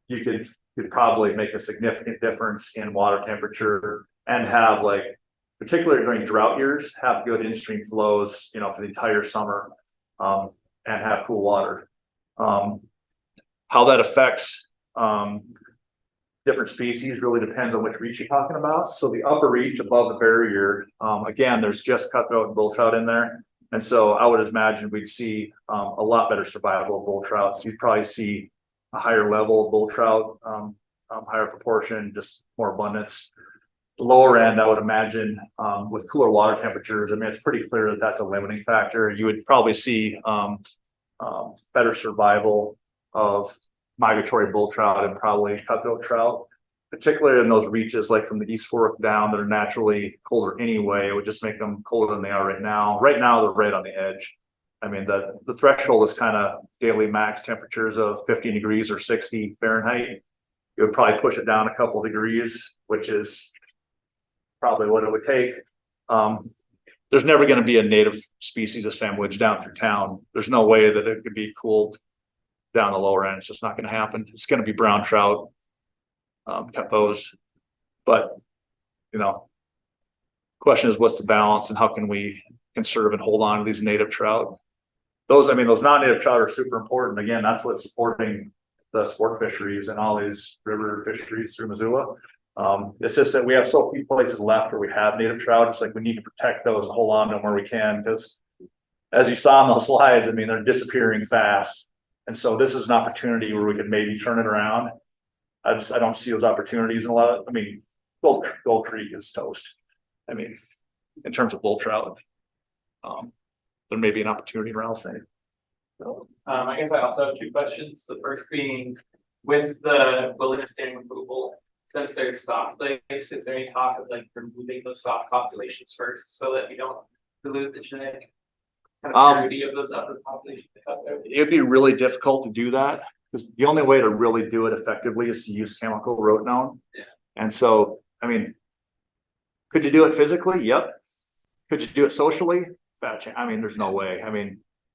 you could probably make a significant difference in water temperature and have like, particularly during drought years, have good in-stream flows, for the entire summer, and have cool water. How that affects different species really depends on which reach you're talking about. So the upper reach above the barrier, again, there's just cutthroat and bull trout in there. And so I would imagine we'd see a lot better survival of bull trout. So you'd probably see a higher level of bull trout, higher proportion, just more abundance. The lower end, I would imagine, with cooler water temperatures, it's pretty clear that that's a limiting factor. You would probably see better survival of migratory bull trout and probably cutthroat trout, particularly in those reaches like from the East Fork down that are naturally colder anyway. It would just make them colder than they are right now. Right now, they're right on the edge. The threshold is kind of daily max temperatures of 50 degrees or 60 Fahrenheit. It would probably push it down a couple degrees, which is probably what it would take. There's never going to be a native species assemblage down through town. There's no way that it could be cooled down the lower end. It's just not going to happen. It's going to be brown trout, capos. But, question is what's the balance and how can we conserve and hold on to these native trout? Those non-native trout are super important. Again, that's what's supporting the sport fisheries and all these river fisheries through Missoula. It's just that we have so few places left where we have native trout. It's like we need to protect those and hold on to them where we can, because as you saw in those slides, they're disappearing fast. And so this is an opportunity where we could maybe turn it around. I don't see those opportunities in a lot of, Gold Creek is toast. In terms of bull trout, there may be an opportunity in Rattlesnake. I guess I also have two questions. The first being with the wilderness dam removal, since there's stock lakes, is there any talk of like removing those stock populations first so that we don't dilute the genetic kind of purity of those upper populations out there? It'd be really difficult to do that because the only way to really do it effectively is to use chemical rotenone. Yeah. And so, could you do it physically? Yep. Could you do it socially? There's no way.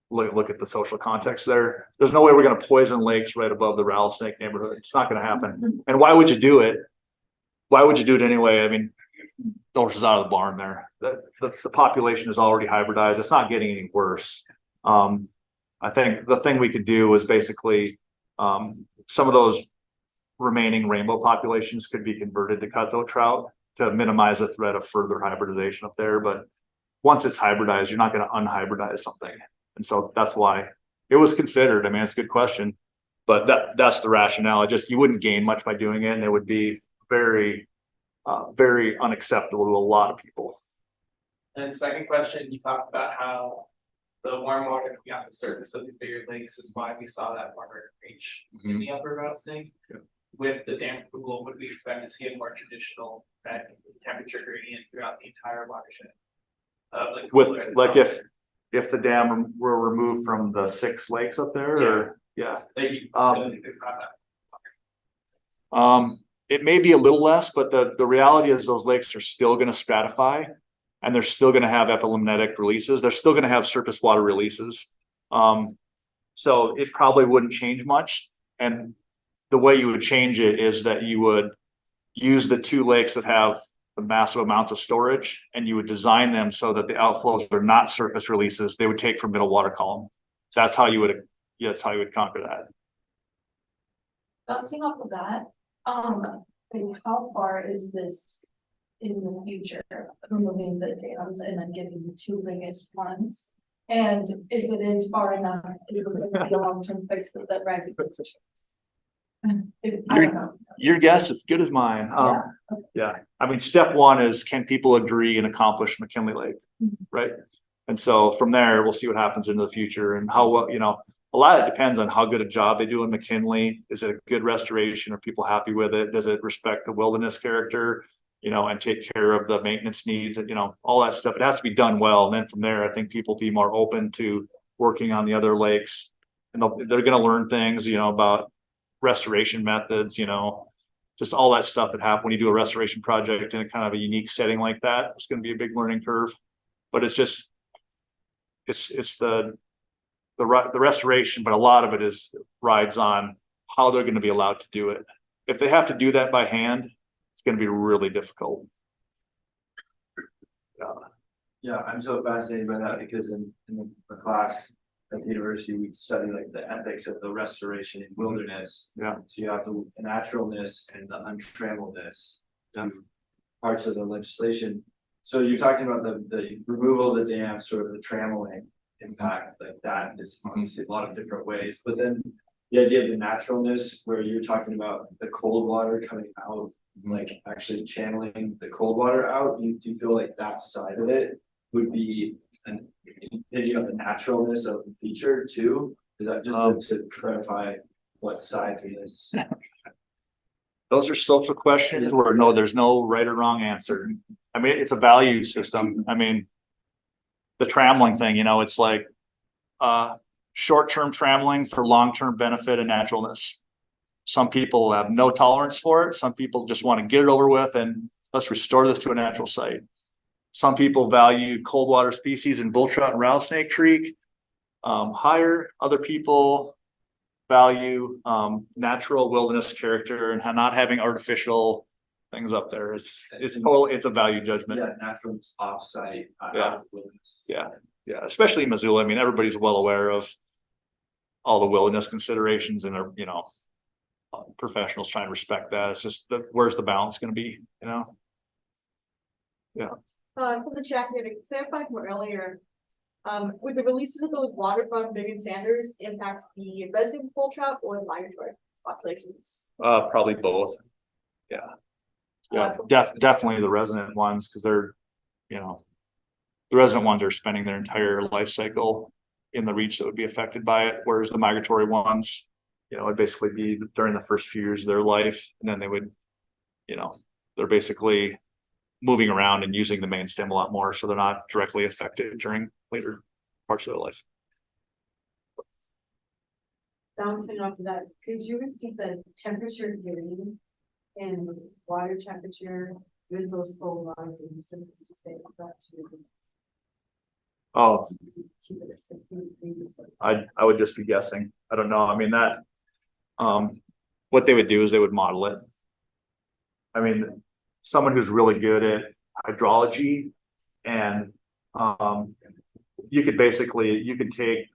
Look at the social context there. There's no way we're going to poison lakes right above the Rattlesnake neighborhood. It's not going to happen. And why would you do it? Why would you do it anyway? The horse is out of the barn there. The population is already hybridized. It's not getting any worse. I think the thing we could do is basically some of those remaining rainbow populations could be converted to cutthroat trout to minimize the threat of further hybridization up there. But once it's hybridized, you're not going to unhybridize something. And so that's why it was considered. It's a good question, but that's the rationale. You wouldn't gain much by doing it. And it would be very very unacceptable to a lot of people. And second question, you talked about how the warm water coming off the surface of these bigger lakes is why we saw that warmer reach in the upper Rattlesnake. Yeah. With the dam removal, would we expect to see a more traditional temperature gradient throughout the entire watershed? With like if the dam were removed from the 6 lakes up there, or yeah. It may be a little less, but the reality is those lakes are still going to stratify, and they're still going to have epilumnetic releases. They're still going to have surface water releases. So it probably wouldn't change much. And the way you would change it is that you would use the 2 lakes that have the massive amounts of storage, and you would design them so that the outflows are not surface releases. They would take from middle water column. That's how you would conquer that. Bouncing off of that, and how far is this in the future, removing the dams and then getting the 2 biggest ones? And if it is far enough, it would be a long-term fix for the rising temperatures. I don't know. Your guess is as good as mine. Yeah. I mean, step 1 is, can people agree and accomplish McKinley Lake, right? And so from there, we'll see what happens into the future and how well, a lot of it depends on how good a job they do in McKinley. Is it a good restoration? Are people happy with it? Does it respect the wilderness character, and take care of the maintenance needs, all that stuff. It has to be done well. And then from there, I think people will be more open to working on the other lakes, and they're going to learn things, about restoration methods, just all that stuff that happens when you do a restoration project in a kind of a unique setting like that. It's going to be a big learning curve, but it's the restoration, but a lot of it rides on how they're going to be allowed to do it. If they have to do that by hand, it's going to be really difficult. Yeah, I'm so fascinated by that because in the class at the university, we study like the ethics of the restoration in wilderness. Yeah. So you have the naturalness and the untrammeledness, parts of the legislation. So you're talking about the removal of the dam, sort of the trammeling impact, like that is obviously a lot of different ways. But then the idea of the naturalness, where you're talking about the cold water coming out, like actually channeling the cold water out, do you feel like that side of it would be an impinging on the naturalness of the feature too? Is that just to clarify what sides of this? Those are social questions where no, there's no right or wrong answer. I mean, it's a value system. I mean, the trammeling thing, it's like short-term trammeling for long-term benefit and naturalness. Some people have no tolerance for it. Some people just want to get it over with and let's restore this to a natural site. Some people value cold water species in Bull Trout and Rattlesnake Creek higher. Other people value natural wilderness character and not having artificial things up there. It's a value judgment. Yeah, naturalness off-site. Yeah. Wilderness. Yeah, especially in Missoula. I mean, everybody's well aware of all the wilderness considerations, and professionals trying to respect that. It's just where's the balance going to be? Yeah. For the chat here, to clarify from earlier, with the releases of those waterfront big and sanders impact the resident bull trout or the migratory populations? Probably both. Yeah, definitely the resident ones, because they're, the resident ones are spending their entire life cycle in the reach that would be affected by it, whereas the migratory ones, it'd basically be during the first few years of their life, and then they would, they're basically moving around and using the main stem a lot more, so they're not directly affected during later parts of their life. Bouncing off of that, could you repeat the temperature gain and water temperature with those cold water? Oh, Keep it at 16 degrees. I would just be guessing. I don't know. I mean, that what they would do is they would model it. I mean, someone who's really good at hydrology, and you could take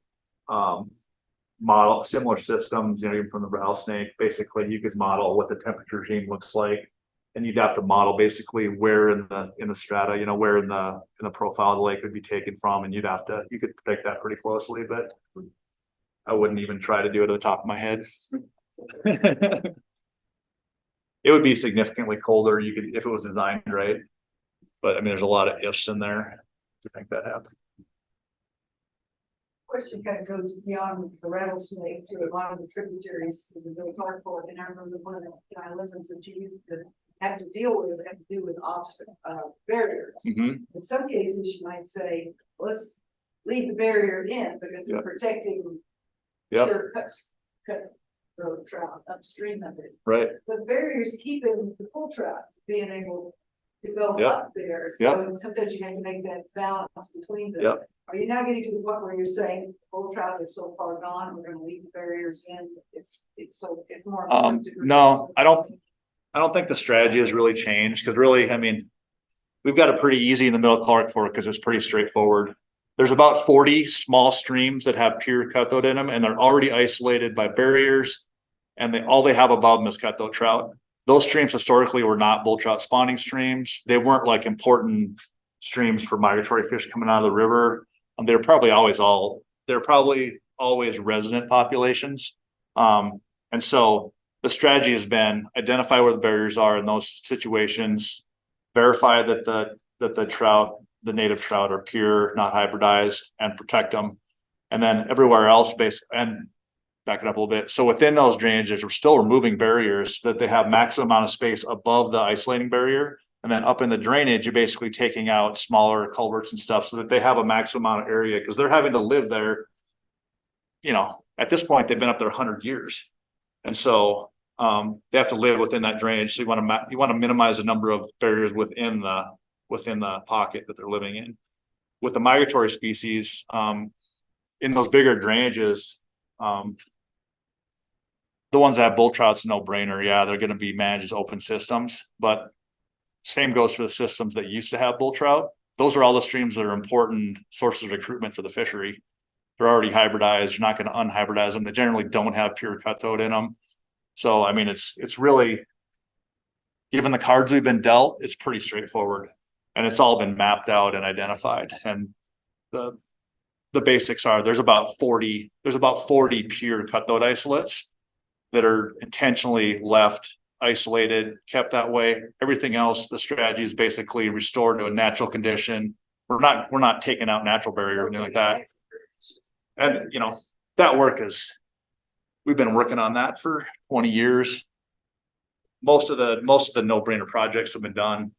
model similar systems, even from the rattlesnake. Basically, you could model what the temperature regime looks like, and you'd have to model basically where in the strata, where in the profile of the lake would be taken from, and you could predict that pretty closely, but I wouldn't even try to do it at the top of my head. It would be significantly colder, you could, if it was designed right. But I mean, there's a lot of ifs in there to think that happens. Question kind of goes beyond the rattlesnake to a lot of the tributaries of the Bill Clark Fork, and I remember one of the islands that you used to have to deal with, have to do with barriers. Mhm. In some cases, you might say, let's leave the barrier in because we're Yep. protecting Yep, pure cutthroat trout upstream of it. right, But the barriers keeping the bull trout being able to go Yep. up there, so sometimes you have to make that balance between them. Yep. Are you now getting to the point where you're saying bull trout is so far gone, we're gonna leave the barriers in, it's so, it's more. important to no, protect- I don't think the strategy has really changed, because really, I mean, we've got it pretty easy in the middle of Clark Fork, because it's pretty straightforward. There's about 40 small streams that have pure cutthroat in them, and they're already isolated by barriers. And all they have above them is cutthroat trout. Those streams historically were not bull trout spawning streams. They weren't like important streams for migratory fish coming out of the river. They're probably always resident populations. And so the strategy has been identify where the barriers are in those situations, verify that the trout, the native trout, are pure, not hybridized, and protect them. And then everywhere else, and back it up a little bit. So within those drainages, we're still removing barriers that they have maximum amount of space above the isolating barrier. And then up in the drainage, you're basically taking out smaller culverts and stuff so that they have a maximum amount of area, because they're having to live there. You know, at this point, they've been up there 100 years. And so they have to live within that drainage. So you want to minimize the number of barriers within the pocket that they're living in. With the migratory species, in those bigger drainages, the ones that have bull trout's no brainer. Yeah, they're going to be managed as open systems, but same goes for the systems that used to have bull trout. Those are all the streams that are important sources of recruitment for the fishery. They're already hybridized. You're not going to unhybridize them. They generally don't have pure cutthroat in them. So, I mean, it's really, given the cards we've been dealt, it's pretty straightforward, and it's all been mapped out and identified. And the basics are there's about 40 pure cutthroat isolates that are intentionally left isolated, kept that way. Everything else, the strategy is basically restored to a natural condition. We're not taking out natural barrier or anything like that. And you know, that work we've been working on that for 20 years. Most of the no-brainer projects have been done.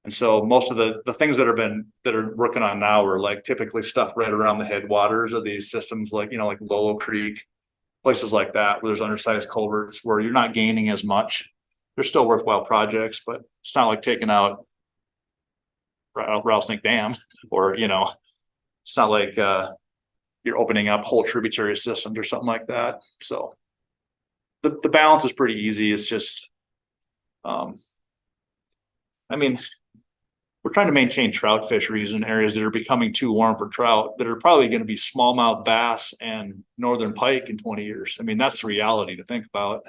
And so most of the things that are working on now are like typically stuff right around the headwaters of these systems, like, you know, like Lolo Creek, places like that, where there's undersized culverts where you're not gaining as much. They're still worthwhile projects, but it's not like taking out Rattlesnake Dam, or, you know, it's not like you're opening up whole tributary systems or something like that. So the balance is pretty easy. It's just, I mean, we're trying to maintain trout fisheries in areas that are becoming too warm for trout, that are probably going to be smallmouth bass and northern pike in 20 years. I mean, that's the reality to think about.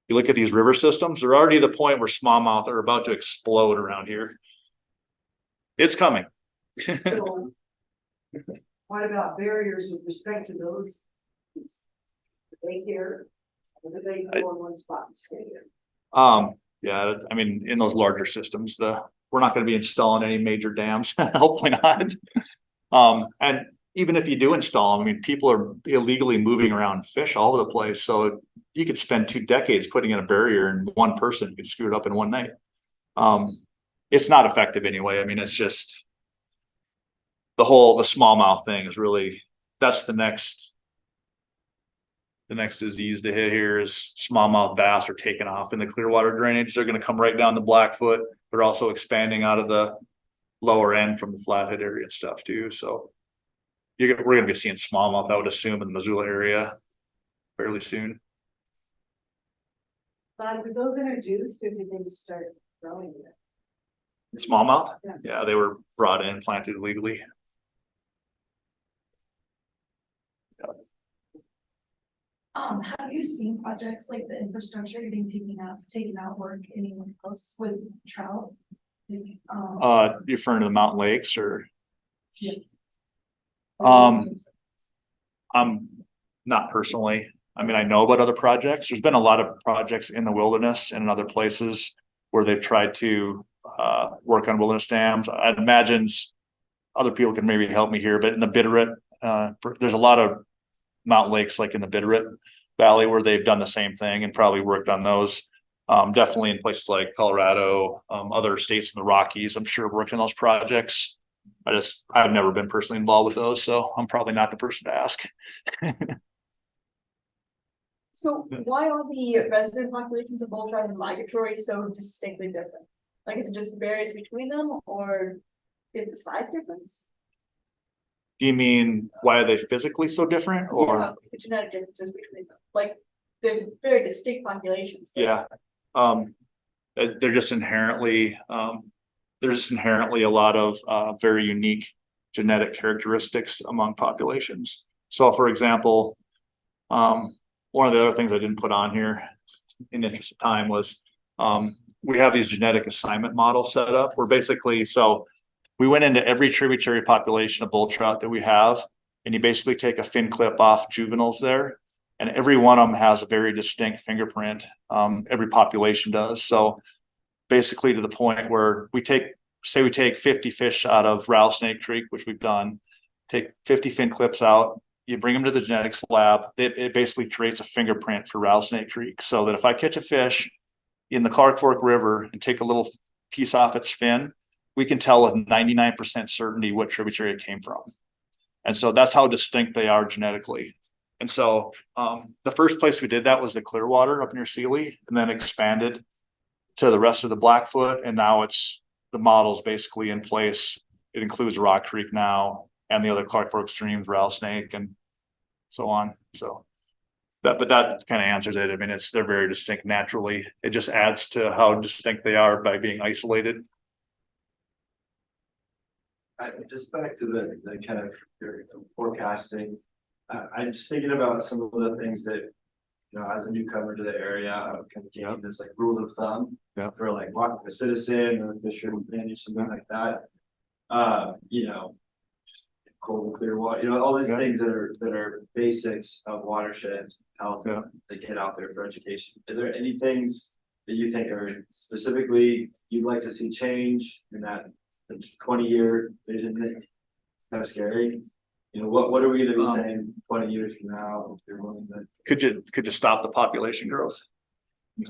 You look at these river systems, they're already at the point where smallmouth are about to explode around here. It's coming. So, what about barriers with respect to those? Do they care? Or do they go in one spot and stay there? Yeah, I mean, in those larger systems, we're not going to be installing any major dams. Hopefully not. And even if you do install them, I mean, people are illegally moving around fish all over the place. So you could spend 2 decades putting in a barrier, and one person could screw it up in one night. It's not effective anyway. I mean, it's just the smallmouth thing is really, that's the next disease to hit here is smallmouth bass are taking off in the Clearwater drainage. They're going to come right down the Blackfoot. They're also expanding out of the lower end from the Flathead area and stuff too. So we're going to be seeing smallmouth, I would assume, in the Missoula area fairly soon. But were those introduced, or did they just start growing there? Smallmouth? Yeah. Yeah, they were brought in, planted legally. Have you seen projects like the infrastructure getting taken out work anyone else with trout? You're referring to the mountain lakes, or? Yeah. Not personally. I mean, I know about other projects. There's been a lot of projects in the wilderness and in other places where they've tried to work on wilderness dams. I'd imagine other people can maybe help me here, but in the Bitterroot, there's a lot of mountain lakes like in the Bitterroot Valley where they've done the same thing and probably worked on those. Definitely in places like Colorado, other states in the Rockies, I'm sure worked on those projects. I've never been personally involved with those, so I'm probably not the person to ask. So why are the resident populations of Bull Trout and migratory so distinctly different? Like, is it just varies between them, or is the size difference? Do you mean why are they physically so different or? Yeah, the genetic differences between them, like, they're very distinct populations. Yeah, they're just inherently, there's inherently a lot of very unique genetic characteristics among populations. So for example, one of the other things I didn't put on here in the interest of time was we have these genetic assignment models set up where basically, so we went into every tributary population of bull trout that we have, and you basically take a fin clip off juveniles there, and every one of them has a very distinct fingerprint. Every population does. So basically to the point where we take 50 fish out of Rattlesnake Creek, which we've done, take 50 fin clips out, you bring them to the genetics lab, it basically creates a fingerprint for Rattlesnake Creek. So that if I catch a fish in the Clark Fork River and take a little piece off its fin, we can tell with 99% certainty what tributary it came from. And so that's how distinct they are genetically. And so the first place we did that was the Clearwater up near Sealy, and then expanded to the rest of the Blackfoot. And now the model's basically in place. It includes Rock Creek now and the other Clark Fork streams, Rattlesnake and so on. So but that kind of answers it. I mean, they're very distinct naturally. It just adds to how distinct they are by being isolated. Just back to the kind of forecasting, I'm just thinking about some of the things that, as a newcomer to the area, I'm kind of getting this like rule of thumb for like walking a citizen or a fisherman or something like that. Just cold and clear water, all these things that are basics of watershed health that get out there for education. Are there any things that you think are specifically you'd like to see change in that 20-year vision thing? Kind of scary. What are we going to be saying 20 years from now? If you're willing to... Could you stop the population growth?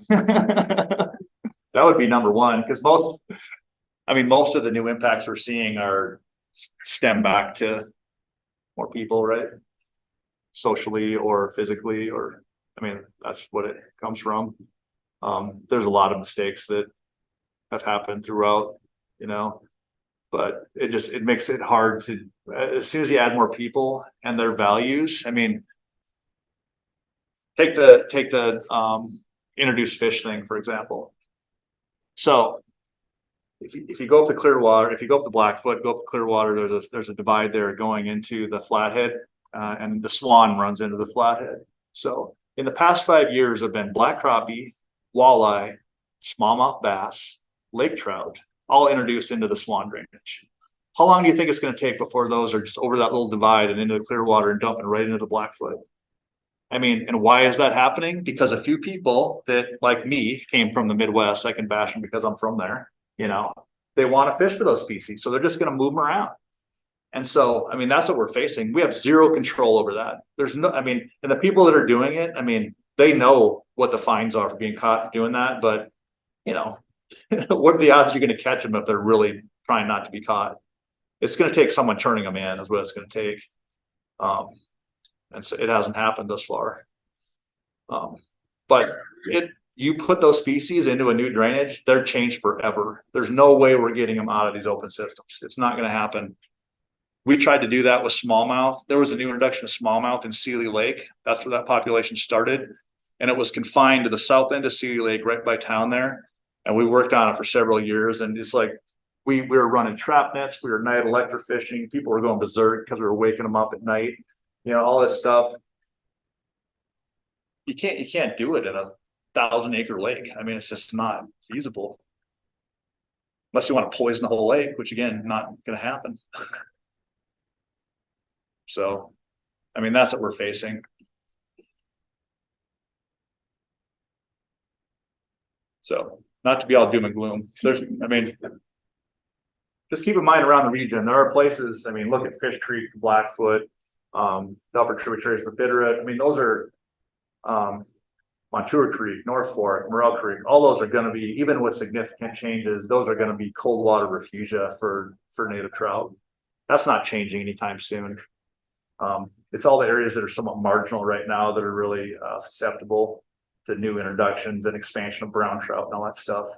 That would be number one, because most of the new impacts we're seeing are stem back to more people, right? Socially or physically, or that's what it comes from. There's a lot of mistakes that have happened throughout, but it makes it hard to, as soon as you add more people and their values. Take the introduced fish thing, for example. So if you go up the Clearwater, if you go up the Blackfoot, go up the Clearwater, there's a divide there going into the Flathead, and the Swan runs into the Flathead. So in the past 5 years have been black crappie, walleye, smallmouth bass, lake trout, all introduced into the Swan drainage. How long do you think it's going to take before those are just over that little divide and into the Clearwater and dumping right into the Blackfoot? And why is that happening? Because a few people that, like me, came from the Midwest, I can bash them because I'm from there, they want to fish for those species. So they're just going to move them around. And so, that's what we're facing. We have zero control over that. There's no, and the people that are doing it, they know what the fines are for being caught doing that, but what are the odds you're going to catch them if they're really trying not to be caught? It's going to take someone turning them in is what it's going to take. And so it hasn't happened thus far. But you put those species into a new drainage, they're changed forever. There's no way we're getting them out of these open systems. It's not going to happen. We tried to do that with smallmouth. There was a new introduction of smallmouth in Sealy Lake. That's where that population started. And it was confined to the south end of Sealy Lake, right by town there. And we worked on it for several years. And it's like, we were running trap nets. We were night electrofishing. People were going berserk because we were waking them up at night. All this stuff. You can't do it in a 1,000-acre lake. It's just not feasible. Unless you want to poison the whole lake, which again, not going to happen. So, that's what we're facing. So not to be all doom and gloom. There's, I mean, just keep in mind around the region, there are places, I mean, look at Fish Creek, Blackfoot, the upper tributaries of the Bitterroot. I mean, those are, Montour Creek, North Fork, Morel Creek, all those are gonna be, even with significant changes, those are gonna be cold water refugia for native trout. That's not changing anytime soon. It's all the areas that are somewhat marginal right now that are really susceptible to new introductions and expansion of brown trout and all that stuff.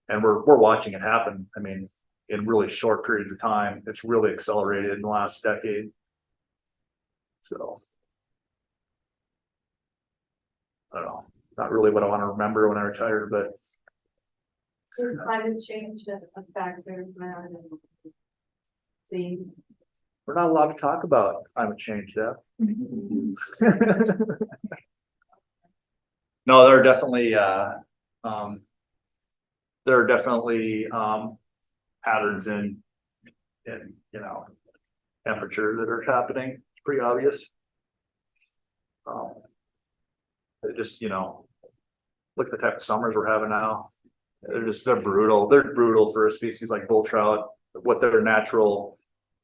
And we're watching it happen. I mean, in really short periods of time, it's really accelerated in the last decade. So I don't know, not really what I want to remember when I retire, but Is climate change a factor? See, we're not allowed to talk about climate change, Deb. No, there are definitely patterns in you know, temperature that are happening. It's pretty obvious. It just, you know, look at the type of summers we're having now. They're brutal. They're brutal for a species like bull trout, what their natural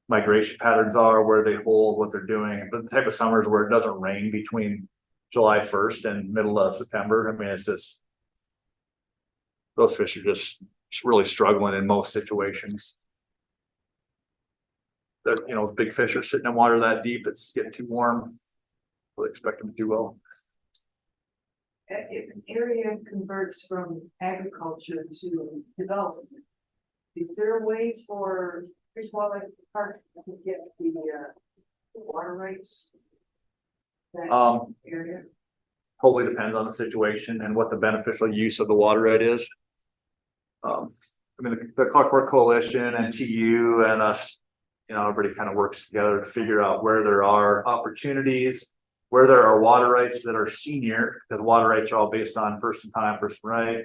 migration patterns are, where they hold, what they're doing. The type of summers where it doesn't rain between July 1st and middle of September. I mean, it's just, those fish are just really struggling in most situations. They're, you know, those big fish are sitting in water that deep, it's getting too warm. We'll expect them to do well. if an area converts from agriculture to development, is there a way for Fish Wildlife Park to get the water rights? That area? Totally depends on the situation and what the beneficial use of the water right is. I mean, the Clark Fork Coalition and TU and us, you know, everybody kind of works together to figure out where there are opportunities, where there are water rights that are senior, because water rights are all based on first in time, first in right.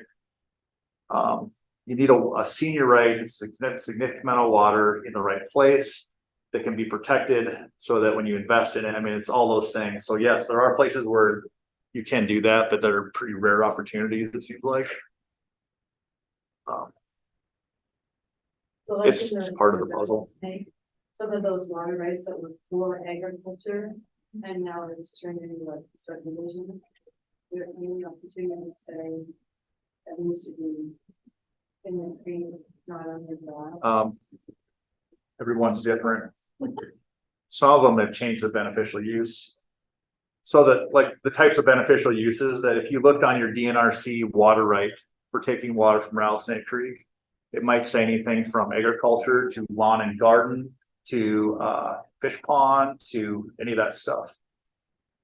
You need a senior right that's a significant amount of water in the right place that can be protected so that when you invest in it, I mean, it's all those things. So yes, there are places where you can do that, but they're pretty rare opportunities, it seems like. So like It's just part of the puzzle. Some of those water rights that were for agriculture and now it's turned into like subdivision. There are many opportunities that needs to be in the green, not on the glass. Everyone's different. Some of them have changed the beneficial use. So that like the types of beneficial uses that if you looked on your DNRC water right for taking water from Rattlesnake Creek, it might say anything from agriculture to lawn and garden to fish pond to any of that stuff.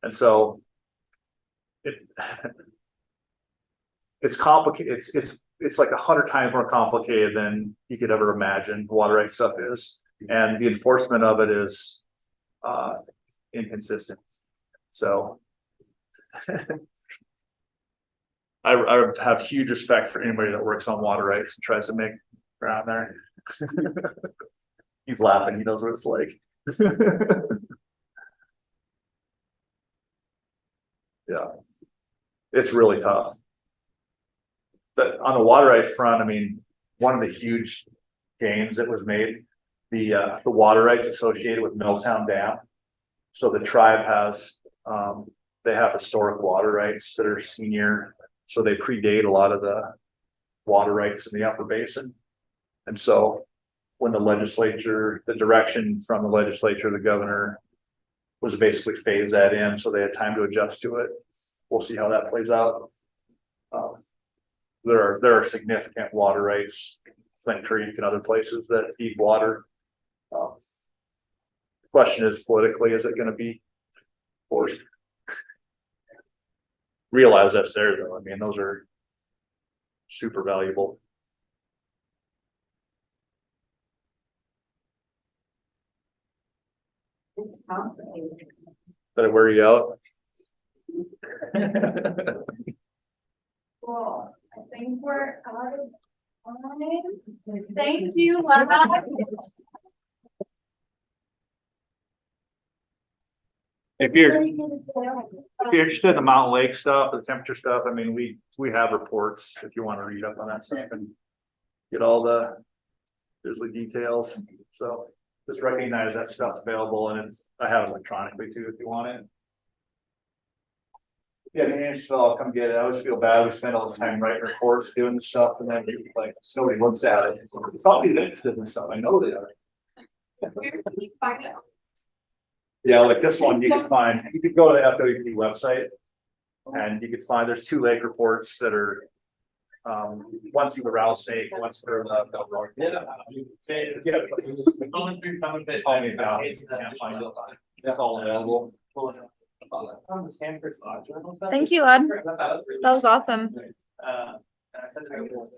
And so it's complicated. It's like 100 times more complicated than you could ever imagine water right stuff is. And the enforcement of it is inconsistent. So I have huge respect for anybody that works on water rights and tries to make ground there. He's laughing, he knows what it's like. Yeah, it's really tough. But on the water right front, I mean, one of the huge gains that was made, the water rights associated with Milltown Dam. So the tribe has they have historic water rights that are senior, so they predate a lot of the water rights in the upper basin. And so when the legislature, the direction from the legislature, the governor was basically phase that in, so they had time to adjust to it. We'll see how that plays out. There are significant water rights, Flint Creek and other places that feed water. The question is politically, is it going to be forced? Realize that's there though. I mean, those are super valuable. It's complicated. Did I wear you out? Cool. I think we're out of time. Thank you, Lana. If you're interested in the mountain lake stuff, the temperature stuff, I mean, we have reports if you want to read up on that stuff and get all the details. So just recognize that stuff's available, and I have it electronically too if you want it. Yeah, if you're interested, I'll come get it. I always feel bad. We spend all this time writing reports, doing the stuff, and then like nobody looks at it. It's probably interested in stuff. I know they are. Yeah, like this one, you could go to the FWP website. And you could find, there's 2 lake reports that are. One's for the rattlesnake, one's for the. Going through some of it. Call me about it. Can't find it. That's all available. Thank you, Lud. That was awesome. And I sent it over.